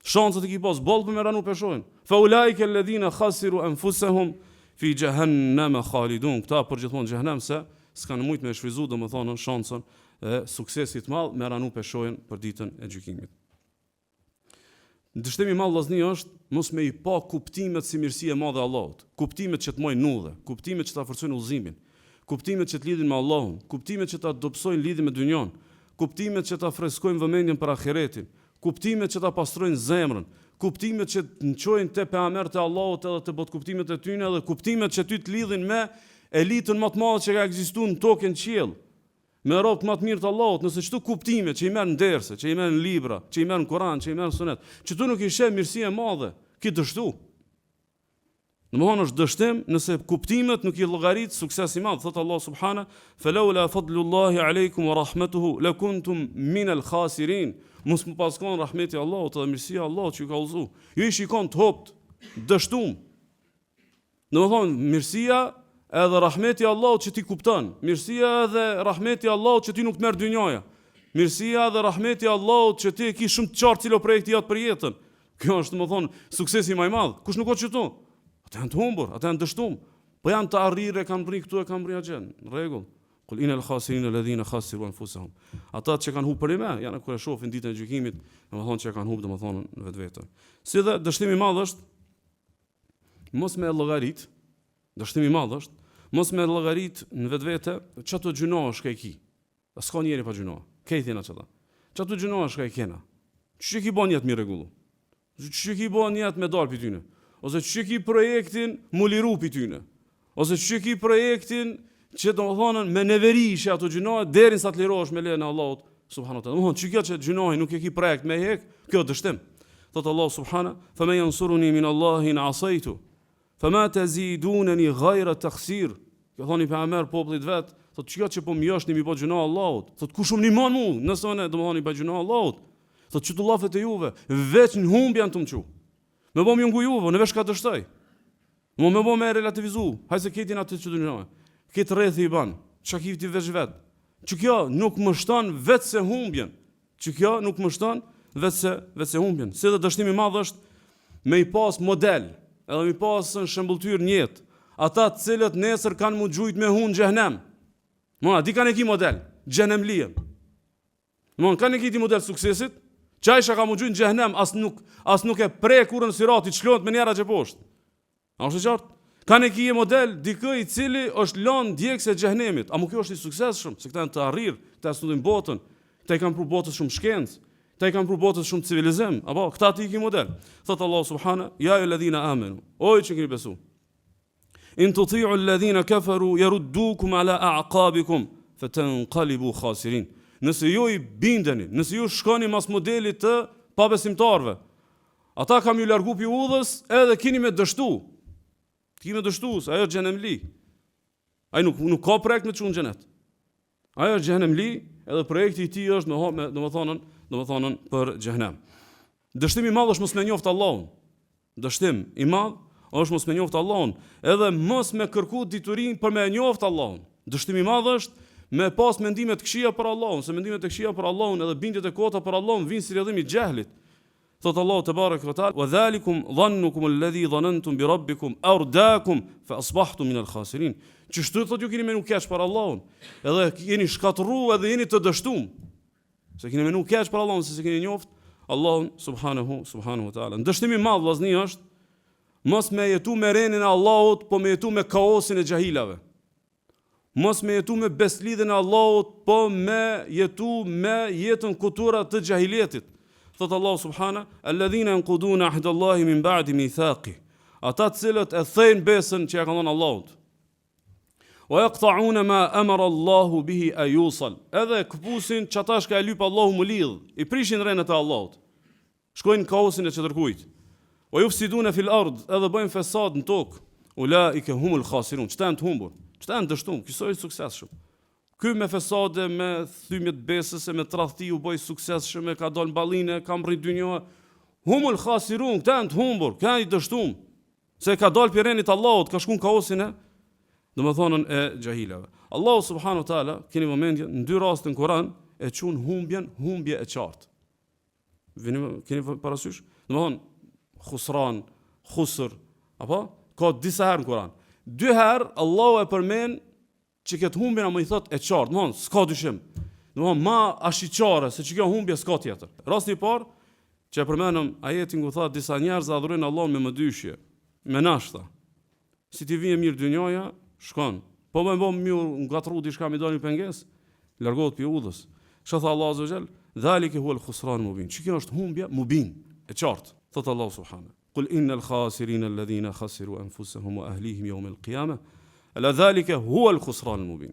Shansat i ki pas ball për me ranu peshojën. Fa ulaika alladhina khasiru anfusahum fi jahannam khalidun. Këta për gjithmonë xhehenam se s'kanë mujt me shfryzu domethënë shansën e suksesit madh me ranu peshojën për ditën e gjykimit. Dështimi i madh vllazni është mos me I pa kuptimet si mirësi e madhe e Allahut, kuptimet që të mojnë nudhe, kuptimet që ta forcojnë udhëzimin, kuptimet që të lidhin me Allahun, kuptimet që ta dobësojnë lidhjen me dynjon, kuptimet që ta freskojnë vëmendjen për ahiretin, kuptimet që ta pastrojnë zemrën, kuptimet që të çojnë te pejgamberi e Allahut edhe te bot kuptimet e tyre edhe kuptimet që ty të lidhin me elitën më të madhe që ka ekzistuar në tokën qiell. me rob më të mirë të Allahut, nëse çto kuptime që i merr në derse, që i merr në libra, që i merr në Kur'an, që i merr në Sunet, që tu nuk i sheh mirësi e madhe, ki dështu. Domthonë është dështim nëse kuptimet nuk i llogarit sukses i madh. Thot Allah subhana, "Falawla fadlullahi alaykum wa rahmatuhu lakuntum min al-khasirin." Mos më paskon rahmeti i Allahut dhe mirësia e Allahut që ju ka udhëzu. Ju i shikon të hopt, dështum. Domthonë mirësia edhe rahmeti i Allahut që ti kupton, mirësia edhe rahmeti i Allahut që ti nuk merr dynjaja. Mirësia edhe rahmeti i Allahut që ti e ke shumë të qartë cilo projekti jot për jetën. Kjo është domthonë suksesi më i madh. Kush nuk ka çtu? Ata janë të humbur, ata janë dështum. Po janë të arrirë, kanë bërë këtu e kanë bërë atje. Në rregull. Qul inal khasirin alladhina khasiru anfusahum. Ata që kanë humbur për më, janë kur e shohin ditën e gjykimit, domethënë që kanë humbur domethënë në vetvete. Si dhe dështimi i madh është mos me llogarit. Dështimi i madh është mos me llogarit në vetvete çato gjunosh që ki. S'ka njeri pa gjunoa. Këti na çata. Çato gjunosh që kena. Çi ki bën jetë mi rregullu. Çi ki bën jetë me dal pi tyne. Ose që ki projektin mu liru pi tyne. Ose që ki projektin që do më thonën me neveri që ato gjinohet derin sa të lirohesh me lejën e Allahut subhanahu wa taala. Domthon që kjo që gjinohi nuk e ki projekt me hek, kjo dështim. Thot Allah subhana, "Fa man yansuruni min Allahin asaitu, fa ma tazidunani ghayra takhsir." Kjo thoni pejgamber popullit vet, thot çka që po më joshni mi po gjinoh Allahut. Thot kush më nimon mu, nëse unë domthoni pa gjinoh Allahut. Thot çu tullafet e juve, veç në humbje janë të më çu. Me bom ju ngu juve, në vesh ka dështoj. Me bom me relativizu, hajse ketin atë që të njënojë. Ketë rrethi i ban, që kifti veç vetë. Që kjo nuk më shton vetë se humbjen. Që kjo nuk më shton vetë se humbjen. Se dhe dështimi madh është me i pas model, edhe me i pas në shëmbulltyr njetë. Ata të cilët nesër kanë mu gjujt me hunë xhehenem. Mona, di kanë e ki model, xhehenem lijem. Mona, kanë e ki ti model suksesit, Qajsha ka mu gjujnë në xhehenem, as nuk e prej kurën siratit, çlohet me njera që poshtë. A është e qartë? Kanë e kije model, dikë i cili është lanë djekës e xhehenemit. A mu kjo është i suksesshëm, se këta janë të arrirë, këta e studojnë botën, këta i kanë pru botës shumë shkencë, këta i kanë pru botës shumë civilizim, apo këta ti i ki model. Thotë Allah subhana, "Ja ju ledhina amenu", oj që keni besu. "In tuti'u alladhina kafaru yaruddukum ala a'qabikum fatanqalibu khasirin." Nëse ju i bindeni, nëse ju shkoni mas modelit të pabesimtarve, ata kam ju largu pi udhës edhe kini me dështu. Kini me dështu, se ajo është xhenem li. Ajo nuk ka projekt me të qunë xhenet. Ajo është xhenem li, edhe projekti i ti është domethënën për xhenem. Dështimi i madh është mos me njoft Allahun. Dështim i madh është mos me njoft Allahun, edhe mos me kërku diturin për me njoft Allahun. Dështimi i madh është me pas mendime të këqija për Allahun, se mendimet e këqija për Allahun edhe bindjet e kota për Allahun vinë si rrjedhim i xehlit. Thot Allahu te bareke ve taala, "Wa dhalikum dhannukum alladhi dhanantum bi rabbikum ardaakum fa asbahtum min al-khasirin." Çështu thot ju keni menu keq për Allahun, edhe jeni shkatërruar edhe jeni të dështuar. Se keni menu keq për Allahun, se keni njoft Allahun subhanahu wa taala. Dështimi i madh vllazni është mos me jetu me renin e Allahut, po me jetu me kaosin e xahilave. Mos me jetu me beslidhen e Allahut, po me jetu me jetën kultura të xahiletit. Thot Allah subhana, "Alladhina yanquduna ahdallahi min ba'di mithaqi." Ata të cilët e thejnë besën që ja ka dhënë Allahut. "Wa yaqta'una ma amara Allahu bihi an yusal." Edhe këpusin çata që e lyp Allahu mu lidh, i prishin rrenet e Allahut. Shkojnë në kaosin e çetërkujt. "Wa yufsiduna fil ard", edhe bëjnë fesad në tokë. "Ulaika humul khasirun", çta janë të humbur. Çta janë dështuar, ky është suksesshëm. Ky me fesade, me thymje të besës, me tradhti u bë suksesshëm, e ka dalë ballinë, ka mbrrit dynjë. Humul khasirun, këta janë të humbur, këta janë i dështuar. Se ka dalë pirrenit Allahut, ka shkuën kaosin e domethënën e xahilave. Allahu subhanahu wa taala keni momente në dy raste në Kur'an e çun humbje e qartë. Keni parasysh? Domethënë khusran, khusr, apo ka disa herë në Kur'an. Dy herë Allahu e përmend që këtë humbje na më i thot e qartë, domthon s'ka dyshim. Domthon ma ashiqare se që kjo humbje s'ka tjetër. Rasti i parë që e përmendëm ajetin ku thotë disa njerëz adhurojnë Allahun me mëdyshje, me nashta. Si ti vjen mirë dynjaja, shkon. Po më bën mirë ngatru diçka më doni pengesë, largohet pi udhës. Çfarë tha Allahu azza wajal? Dhalika huwa al-khusran mubin. Që kjo është humbje mubin, e qartë. Thot Allahu subhanahu. Qul innal khasirina alladhina khasiru anfusahum wa ahlihim yawm al-qiyamah. Ala dhalika huwa al-khusran al-mubin.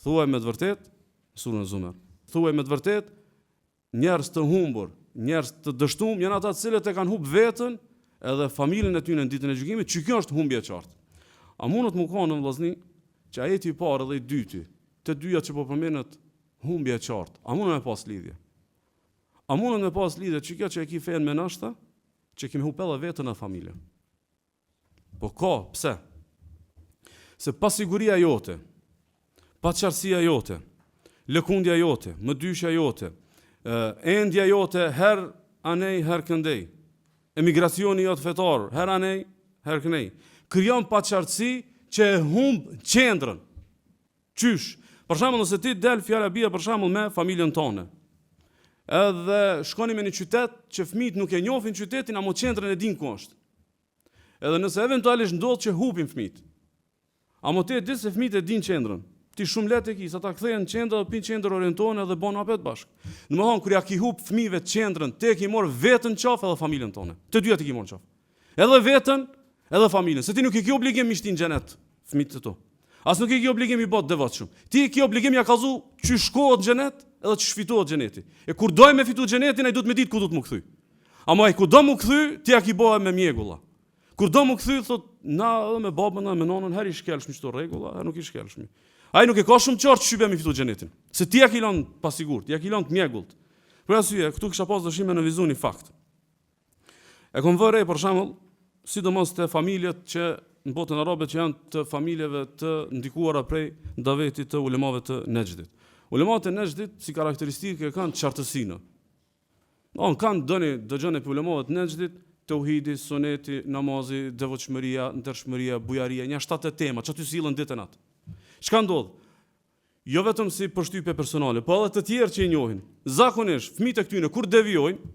Thuaj me të vërtet surën Zumar. Thuaj me të vërtet, njerëz të humbur, njerëz të dështuar janë ata të cilët e kanë humb veten edhe familjen e tyre në ditën e gjykimit, që kjo është humbje e qartë. A mundet më konë në vllazni që ajeti i parë dhe i dyti, të dyja që po përmendet humbje e qartë, a mundet me pas lidhje? A mundet me pas lidhje që kjo që e ki fen me nashta, që kemi humb edhe veten e familjen? Po ka, pse? Se pasiguria jote, paqartësia jote, lëkundja jote, mëdyshja jote, endja jote her anej, her këndej, emigracioni jote fetar, her anej, her kënej, krijon paqartësi që e humb qendrën. Qysh? Për shembull, nëse ti del fjala bie për shembull me familjen tonë, edhe shkoni me një qytet që fëmijët nuk e njohin qytetin, ama qendrën e din ku është. Edhe nëse eventualisht ndodh që hupin fëmijët, ama ti e di se fëmijët e din qendrën, ti shumë lehtë e ki, sa ta kthehen në qendër dhe pinë qendër orientohen edhe bën hapet bashkë. Domethënë kur ja ki hub fëmijëve qendrën, te ki marr veten qafë edhe familjen tonë. Të dyja ti ki marr qafë. Edhe veten, edhe familjen. Se ti nuk i ke obligim mi shtin xhenet fëmijët të tu. As nuk i ke obligim i bot devotshëm. Ti i ke obligim ja kallzu që shkohet në xhenet edhe që shfitohet xheneti. E kur doj me fitu xhenetin, ai duhet me ditë ku do të më kthy. Ama ai ku do më kthy, ti ja ki bëhe me mjegulla. Kur do më kthy, thot na edhe me babën edhe me nonën, herë i shkelshmi çto rregulla, herë nuk i shkelshmi. Ai nuk e ka shumë qartë shqype me fitu xhenetin. Se ti ja ki lënë pasigurt, ja ki lënë të mjegullt. Për arsye, këtu kisha pas dëshim me vizion një fakt. E kam vëre për shembull, sidomos te familjet që në botën arabe që janë të familjeve të ndikuara prej davetit të ulemave të Nejdit. Ulemat e Nejdit si karakteristike kanë qartësinë. Kanë dëgjone për ulemat e Nejdit, tauhidi, suneti, namazi, devotshmëria, ndershmëria, bujaria, një 7 tema, që aty sillen ditën atë. Çka ndodh? Jo vetëm si përshtypje personale, po edhe të tjerë që i njohin. Zakonisht fëmijët e këtyre kur devijojnë,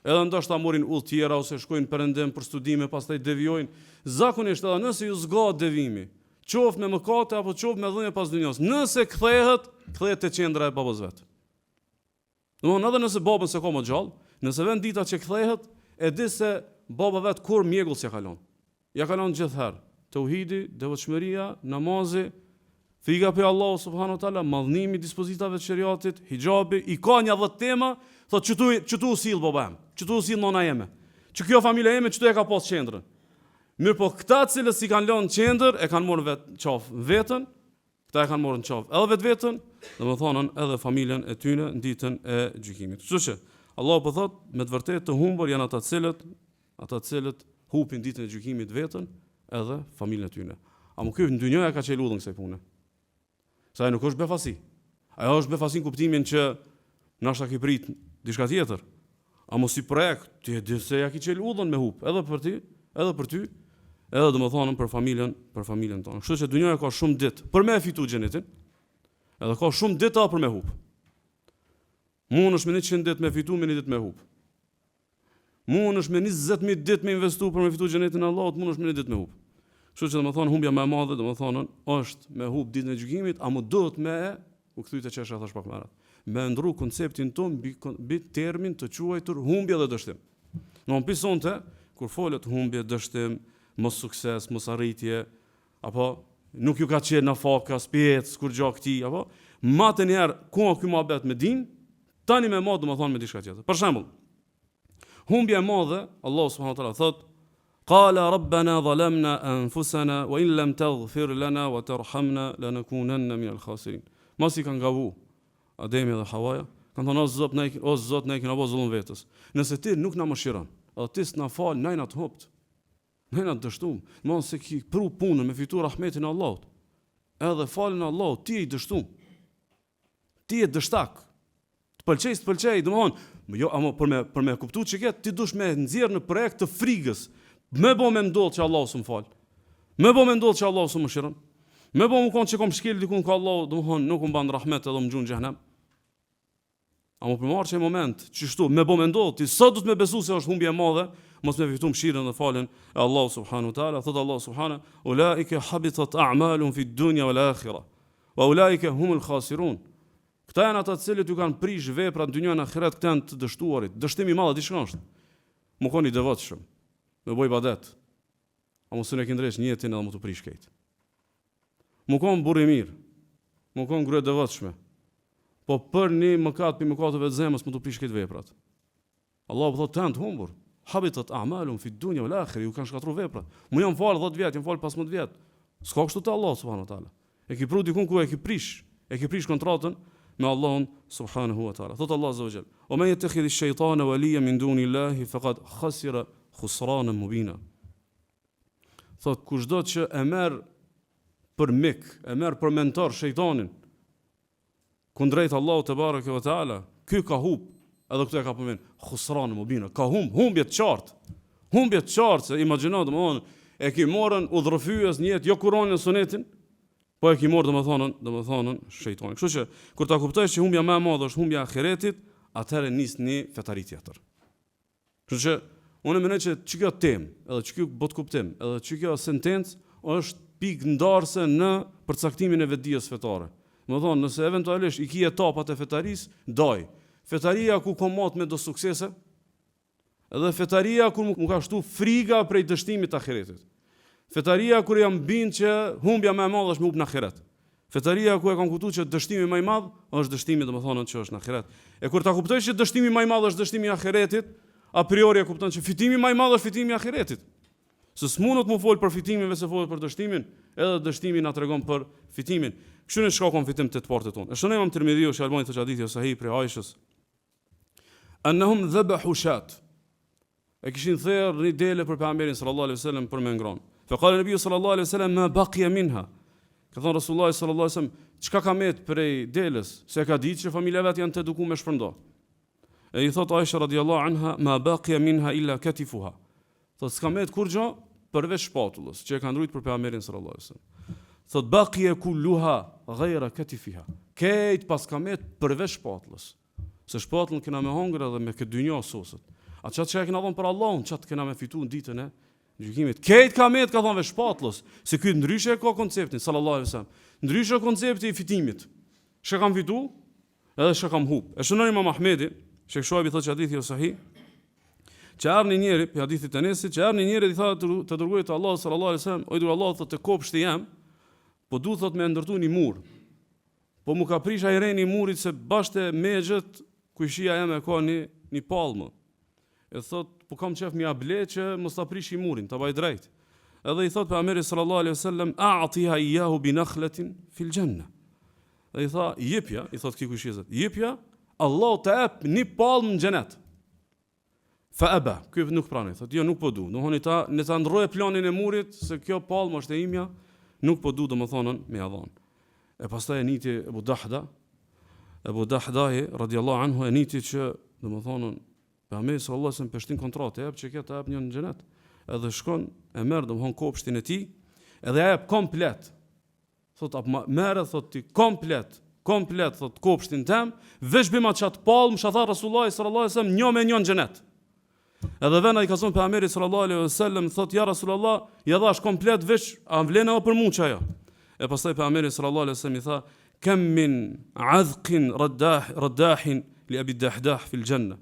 edhe ndoshta morin udhë tjera ose shkojnë perëndim për studime, pastaj devijojnë, zakonisht edhe nëse ju zgjat devimi, qoftë me mëkate apo qoftë me dhënie pas dunjos, nëse kthehet te qendra e babës vet. Domthonë edhe nëse babën se ka më gjallë, nëse vjen dita që kthehet, e di se baba vet kur mjegull s'ja kalon. Ja kalon gjithherë. Tauhidi, devotshmëria, namazi, friga për Allahu subhanahu wa taala, mallnimi dispozitave të shariatit, hijabi, i ka një 10 tema, thotë çtu u sill baba jam, çtu u sill nona jeme. Që kjo familja jeme çtu e ka pas qendrën. Mirë, po këta të cilës i kanë lënë qendër, e kanë marrë vetën, këta e kanë marrë në qafë edhe vetën, domethënë edhe familjen e tyre në ditën e gjykimit. Kështu që Allahu po thotë, me të vërtetë të humbur janë ata të cilët hupin ditën e gjykimit vetën edhe familjen e tyre. A më ky në dynjë ka çelë udhën kësaj pune. Sa ai nuk është befasi. Ajo është befasi në kuptimin që nashta ki prit diçka tjetër. A mos i projekt, ti e di se ja ki çelë udhën me hup, edhe për ti, edhe për ty, edhe domethënë për familjen tonë. Kështu që dynjëja ka shumë ditë për me fitu xhenetin, edhe ka shumë ditë për me hup. Mund është me 100 ditë me fitu, me 1 ditë me hup. Mund është me 20.000 ditë me investu për me fitu xhenetin e Allahut, mund është me 1 ditë me hup. Kështu që domethënë humbja më e madhe domethënë është me hup ditën e gjykimit, a më duhet me u kthy te çështja thash pak më radh. Me ndru konceptin ton mbi termin të quajtur humbje dhe dështim. Në pisonte kur folet humbje, dështim, mos sukses, mos arritje, apo nuk ju ka qenë në faka, spjec, kur gjo këti, apo matë njerë ku ky mohabet me din, tani me madh domethënë me diçka tjetër. Për shembull, humbja e madhe, Allah subhanahu wa taala thot: "Qala rabbana zalamna anfusana wa in lam taghfir lana wa tarhamna lanakunanna min al-khasirin." Mos i kanë gavu Ademi dhe Hawaja, kanë thonë o Zot, ne kemi bëzullën vetës. Nëse ti nuk na mëshiron, edhe ti s'na fal, ne na të hopt. Ne na dështum, mos se ki pru punën me fitu rahmetin e Allahut. Edhe falën e Allahut, ti je i dështum. Ti je dështak. Të pëlqej, domthon, jo, ama për me kuptuar çka ti dush me nxjerr në projekt të frikës. Më bë me ndodh që Allahu s'm fal. Më bë me ndodh që Allahu s'm mëshiron. Më bë më kon që kom shkel diku ka Allahu, domthon nuk mban rahmet edhe më gjun xhenem. Ama për marrë që moment, që shtu, me bo me ndodh, ti sot du të me besu se është humbje e madhe, mos me fitu mëshirën dhe falen e Allah subhanu ta'ala, thotë Allah subhanu, ulaike habitat a'malun fi dunja wal akhira, wa ulaike humul khasirun. Këta janë ata të cilët ju kanë prish vepra në dunjën e ahiret, këta janë të dështuarit. Dështimi i madh di çka është? Më koni i devotshëm, me boj ibadet. A mos ne kindresh një jetin edhe më të prish këtë. Më kon burr i mirë, më kon grua devotshme. po për një mëkat për mëkateve të zemrës më të prish këtë veprat. Allahu thotë të humbur. Habitat a'malum fi dunya wal akhirah, ju kanë shkatruar veprat. Mu jam fal 10 vjet, jam fal 15 vjet. S'ka kështu te Allah subhanahu wa taala. E ki pru dikun ku e ki prish kontratën me Allahun subhanahu wa taala. Thot Allah azza wa jall: "O men yattakhidhi ash-shaytana waliya min dunillahi faqad khasira khusranan mubina." Thot kushdo që e merr për mik, e merr për mentor shejtanin kundrejt Allahut te bareke ve taala, ky ka humb. Edhe këtu e ka përmend khusranan mubina, ka humbje të qartë. Humbje të qartë, se imagjino domethënë e ki morën udhërfyes në jetë jo Kur'anin sunetin, po e ki morë domethënë shejtanin. Kështu që kur ta kuptosh që humbja më e madhe është humbja e ahiretit, atëherë nis një fetari tjetër. Kështu që unë mendoj që kjo temë, edhe kjo bot kuptim, edhe kjo sentencë është pikë ndarëse në përcaktimin e vetdijes fetare. Domethënë, nëse eventualisht i ki etapat e fetarisë, doj. Fetaria ku komot me do suksese, edhe fetaria kur mu ka shtu friga prej dështimit të ahiretit. Fetaria kur jam bind që humbja më e madhe është me humb në ahiret. Fetaria ku e kam kuptuar që dështimi më i madh është dështimi domethënë që është në ahiret. E kur ta kuptoj që dështimi më i madh është dështimi i ahiretit, a priori e kupton që fitimi më i madh është fitimi i ahiretit. Se s'munot mu fol për fitimin vetë se fol për dështimin, edhe dështimi na tregon për fitimin. Kështu ne shkakon fitim të partet tonë. Është Imam Tirmidhiu që Albani thotë hadithi sahih për Aishës. Annahum dhabahu shat. E kishin thërr një dele për pejgamberin sallallahu alaihi wasallam për me ngrënë. Fa qala nabiu sallallahu alaihi wasallam ma baqiya minha. Ka thënë Rasulullah sallallahu alaihi wasallam, çka ka met prej delës, se ka ditë që familja vet janë të edukuar me shpërndo. E I thot Aisha radhiyallahu anha ma baqiya minha illa katifuha. Thot s'ka met kur gjë përveç shpatullës që e ka ndrujt për pejgamberin sallallahu alaihi wasallam. Thot baqiya kulluha ghayra katifiha. Kejt pas ka met përveç shpatullës. Se shpatullën kena me hongër edhe me këtë dynjë soset. A çat që e kena dhënë për Allahun, çat kena me fitu në ditën e gjykimit. Kejt ka met ka thonë veç shpatullës, se ky ndryshe ka konceptin sallallahu alaihi wasallam. Ndryshe koncepti I fitimit. Çka kam fitu, edhe çka kam humb. E shënon Imam Ahmedi, Sheikh Shuaibi thotë që hadithi është sahih. Që ardhi njëri, për hadithit të Enesit, që ardhi njëri I tha të dërguarit të Allahut sallallahu alaihi wasallam, o I dërguar Allahu thotë të kopshti jam, po du thotë me ndërtu një mur. Po mu ka prish ajreni I murit se bashte mexhët ku shija jam e ka një palmë. E thot, po kam qef mi able që mos ta prish I murin, ta baj drejt. Edhe I thot pejgamberi sallallahu alaihi wasallam, a'tiha iyyahu bi nakhlatin fil janna. Dhe I tha, jepja, I thot këtij kushizet, jepja, Allah të jep një palmë në xhenet. Fa aba, ky nuk pranoi, thot, jo nuk po du. Domthoni ta ne ta ndroje planin e murit se kjo palmë është e imja, nuk po du domethënën me ia dhon. E pastaj e niti Abu Dahda radiallahu anhu e niti që domethënën pejgamberi sallallahu alaihi wasallam peshtin kontratë, jep që kjo ta jep një në xhenet. Edhe shkon e merr domthon kopshtin e tij, edhe ja jep komplet. Thot merr thot ti komplet thot kopshtin tim, veç bima çat palm, shatha Rasulullah sallallahu alaihi wasallam, një me një në xhenet. Edhe vëna I ka thonë pejgamberi sallallahu alaihi wasallam, thot ja Rasulullah, ja dhash komplet veç a vlen edhe për mua çajo. E pastaj pejgamberi sallallahu alaihi wasallam I tha, kam min azqin raddahin li Abi Dahdah fil janna.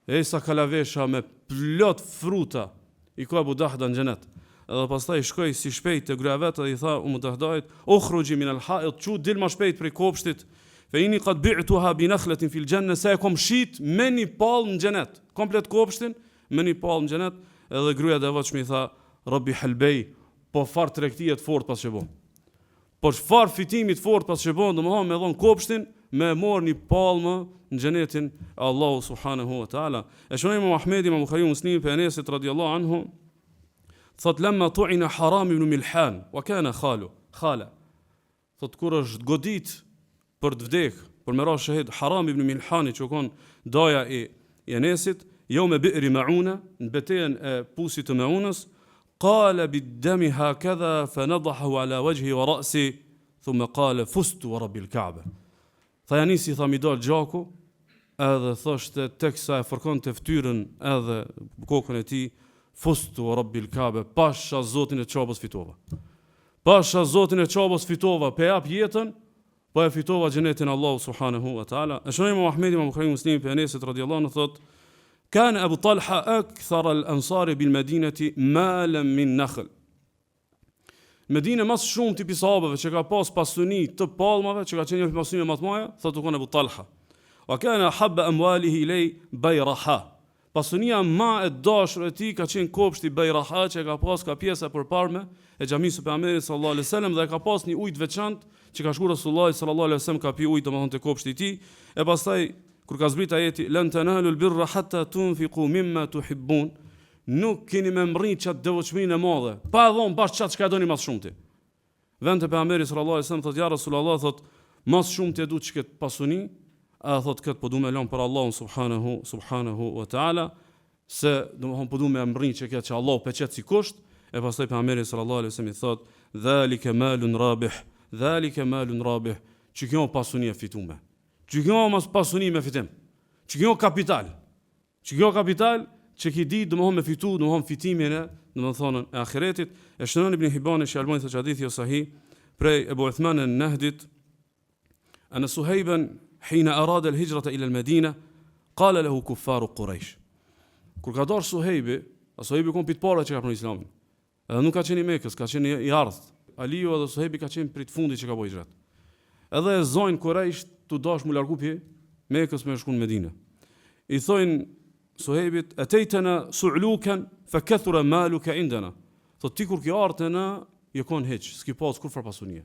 E sa kalavesha me plot fruta I ka Abu Dahda në xhenet. Edhe pastaj shkoi si shpejt te gruaja vet dhe I tha Abu Dahdait, ukhruji min al-ha'id, çu dil më shpejt prej kopshtit. Fa inni qad bi'tuha bi nakhlatin fil janna, sa kom shit me një palmë në xhenet. Komplet kopshtin me një palmë në xhenet. Edhe gruaja devotshme I tha, Rabbi halbej, po far tregtie të fortë pas që bën. Po far fitimi të fortë pas që bën, domethënë me dhon kopshtin, me mor një palmë në xhenetin Allahu subhanahu wa taala. E shonoi Imam Ahmedi, Imam Buhariu, Muslimi pe Enesit radhiyallahu anhu, thot lamma tu'ina Haram ibn Milhan wa kana khala. Thot kur është godit për të vdek, për me rash shahid Haram ibn Milhani që kon daja I Enesit, yawm bi'r Mauna, në betejën e pusit të Maunës, qala bid-dami hakadha fanadahu ala wajhi wa ra'si, thumma qala fustu wa rabbil Ka'ba. Tha janisi tha mi dal gjaku, edhe thoshte teksa e fërkonte fytyrën edhe kokën e tij, fustu wa rabbil Ka'ba, pasha Zotin e Çabës fitova. Pasha Zotin e Çabës fitova, pe jap jetën, po e fitova xhenetin Allahu subhanahu wa taala. E shohim Muhamedi Imam Buhariu Muslimi pe Enesit radhiyallahu anhu thot, كان أبو طلحة أكثر الأنصار بالمدينة مالا من نخل. Medinë mas shumë tipi sahabëve që ka pas pasuni të palmave, që ka qenë një pasuni më të mëdha, thotë Abu Talha. Wa kana habba amwalihi ilay Bayraha. Pasunia më e dashur e tij ka qenë kopshti Bayraha që ka pas ka pjesa përparme e xhamisë së pejgamberit sallallahu alaihi wasallam dhe ka pas një ujë të veçantë që ka shkuar Resulullah sallallahu alaihi wasallam ka pi ujë domethënë te kopshti i tij e pastaj kur ka zbrit ajeti lan tanalu albirra hatta tunfiqu mimma tuhibbun, nuk keni me mrit çat devotshmërinë e madhe pa dhon bash çat çka doni më shumë ti. Vend te pejgamberi sallallahu alaihi wasallam thotë ja Resulullah thotë më shumë ti duhet të ketë pasuni, a thotë kët po duam me lëm për Allahun subhanahu wa taala, se domethënë po duam me mrit që kjo që Allah pe çet si kusht, e pastaj pejgamberi sallallahu alaihi wasallam i thotë dhalika malun rabih, dhalika malun rabih, që kjo pasuni e fituar. Që kjo mas pasuni me fitim. Që kjo kapital. Që kjo kapital që ki di domethënë me fitu, domethënë fitimin e domethënë e ahiretit. E shënon Ibn Hibban e Albani thotë hadithi o sahih prej Abu Uthman an-Nahdit أن صهيبا حين أراد الهجرة إلى المدينة قال له كفار قريش. Kur ka dorë Suhejbi kon pit para që ka pranuar Islamin. Edhe nuk ka qenë i Mekës, ka qenë i ardhët. Aliu edhe Suhejbi ka qenë prit fundit që ka bëj hijrat. Edhe e zojnë Quraysh tu dash mu largu pi Mekës me shkuën në Medinë. I thojnë Suhejbit, "Ataytana su'lukan fa kathura maluka indana." Thot ti kur ke ardhur na je kon hiç, s'ki pas kur far pasunie.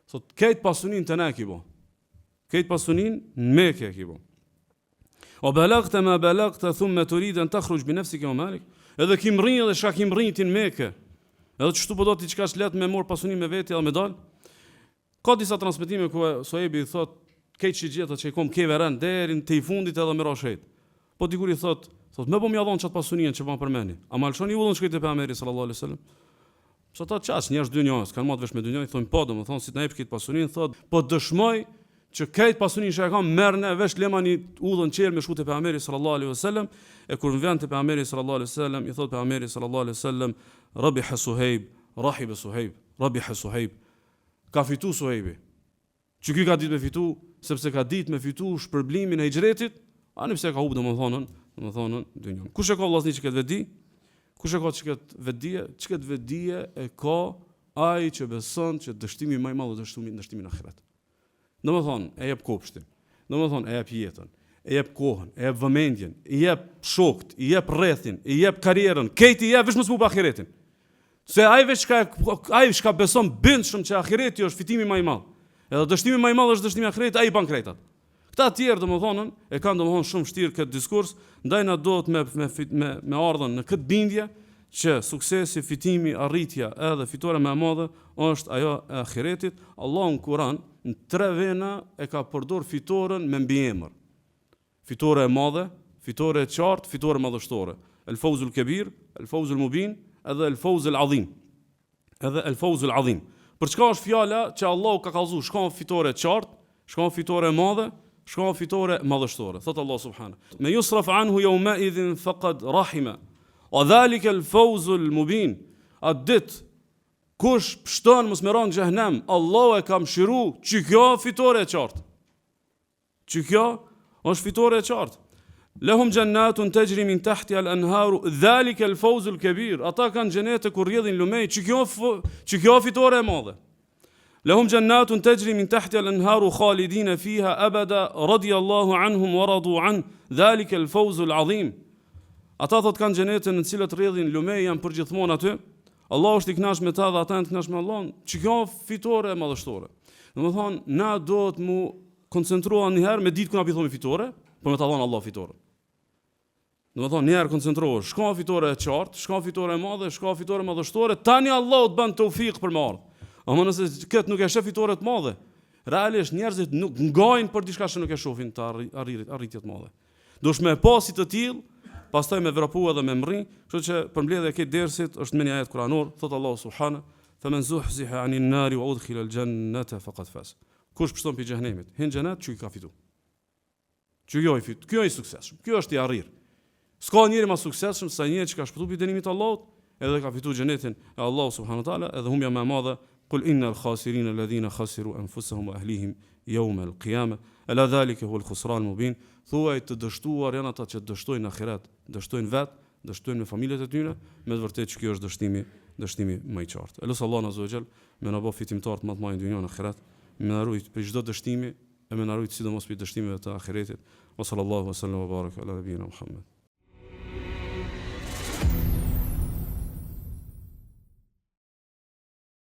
Thot këtë pasunin të na ki bo. Këtë pasunin në Mekë ki bo. O balagta ma balagta thumma turid an takhruj bi nafsika wa malik. Edhe kim rrin edhe çka kim rrin ti në Mekë. Edhe çtu po do ti çka let me mor pasunin me veti edhe me dal. Ka disa transmetime ku Suhejbi i thot këtë që gjetët që i kom keve rënë deri në te i fundit edhe me rashet. Po dikur i thot me po m'ja dhonë qatë pasunien që pa përmeni. A ma lëshon i vullën shkujt e pejgamberi sallallahu alaihi wasallam. Sa ta qash njerëz dynjës, kanë marrë vesh me dynjën, i thonë po, domethënë si të na jep këtë pasunin, thot, po dëshmoj që këtë pasunin që e kam merrne vesh lemani udhën qel me shkujt e pejgamberit sallallahu alaihi wasallam, e kur vjen te pejgamberi sallallahu alaihi wasallam, i thot pejgamberi sallallahu alaihi wasallam, rabiha Suhejb, rahiba Suhejb, rabiha Suhejb. Ka fitu Suhejbi. Që ky ka ditë me fitu, sepse ka ditë me fitu shpërblimin e hijretit, ani pse ka humbur domethënë dynjën. Kush e ka vllazni që këtë vedi? Kush e ka që këtë vedije e ka ai që beson që dështimi më i madh është dështimi në ahiret. Domethënë e jep kopshtin, domethënë e jep jetën, e jep kohën, e jep vëmendjen, i jep shokët, i jep rrethin, i jep karrierën, këtë i jep vetëm për ahiretin. Se ai çka beson bindshëm që ahireti është fitimi më i madh. Edhe dështimi më i madh është dështimi i ahiretit, ai ban kretat. Këta të tjerë domethënë e kanë domethënë shumë vështirë këtë diskurs, ndaj na duhet me ardhën në këtë bindje që suksesi, fitimi, arritja edhe fitore më e madhe është ajo e ahiretit. Allahu në Kur'an në 3 vena e ka përdor fitoren me mbiemër. Fitore e madhe, fitore e qartë, fitore madhështore. El fawzul kabir, el fawzul mubin, edhe el fawzul azim. Edhe el fawzul azim. Për çka është fjala që Allahu ka kallëzuar, shkon fitore e qartë, shkon fitore e madhe, shkon fitore madhështore. Thot Allah subhanahu. Me yusraf anhu yawma idhin faqad rahima. Wa dhalika al fawzul mubin. Adet kush pshton mos me ran në xhehenem, Allahu e ka mshiru, që kjo fitore e qartë. Që kjo është fitore e qartë. Lahum jannatun tajri min tahtiha al-anharu, dhalika al-fawz al-kabir. Ata kanë xhenete ku rrjedhin lumej, që kjo fitore e madhe. Lahum jannatun tajri min tahtiha al-anharu khalidina fiha abada, radiyallahu anhum wa radu an, dhalika al-fawz al-azim. Ata thot kanë xhenete në të cilat rrjedhin lumej, janë përgjithmonë aty. Allah është i kënaqur me ta dhe ata janë të kënaqur me Allahun. Që kjo fitore e madhështore. Domethënë na duhet mu koncentrohen një herë me ditë ku na pithomi fitore, por me ta dhënë Allah fitore. Domethënë një herë koncentrohesh, shkon fitore e qartë, shkon fitore e madhe, shkon fitore madhështore, tani Allah të bën teufik për më ardh. Ama nëse këtë nuk e shef fitore të madhe, realisht njerëzit nuk ngajnë për diçka që nuk e shohin të arritje të madhe. Dush me pasi të tillë, pastaj me vrapu edhe me mrri, kështu që përmbledhja e këtij dersit është me një ajet kuranor, thot Allah subhanahu, "Faman zuhziha 'anil nari wa udkhila al-jannata faqad faz." Kush pështon pi xhenemit, hin xhenet, çu ka fitu. Kjo është suksesshëm. Kjo është i arrir. S'ka njeri më suksesshëm se njëri që ka shpëtuar pi dënimit të Allahut, edhe ka fituar xhenetin e Allahut subhanahu wa taala, edhe humbja më e madhe, "Qul innal khasirina alladhina khasiru anfusahum wa ahlihim yawm al-qiyamah, ala dhalika huwa al-khusran al-mubin." Thuaj të dështuar janë ata që dështojnë ahiret, dështojnë vet, dështojnë me familjet e tyre, me të vërtetë që kjo është dështimi dështimi më i qartë. Elos Allah azza wa jall me na bëj fitimtar të më të mëdhenj në dynjën e ahiret, me na ruaj për çdo dështimi e me na ruaj sidomos për dështimeve të ahiretit. Wa sallallahu wa sallam wa baraka ala nabiyina Muhammad.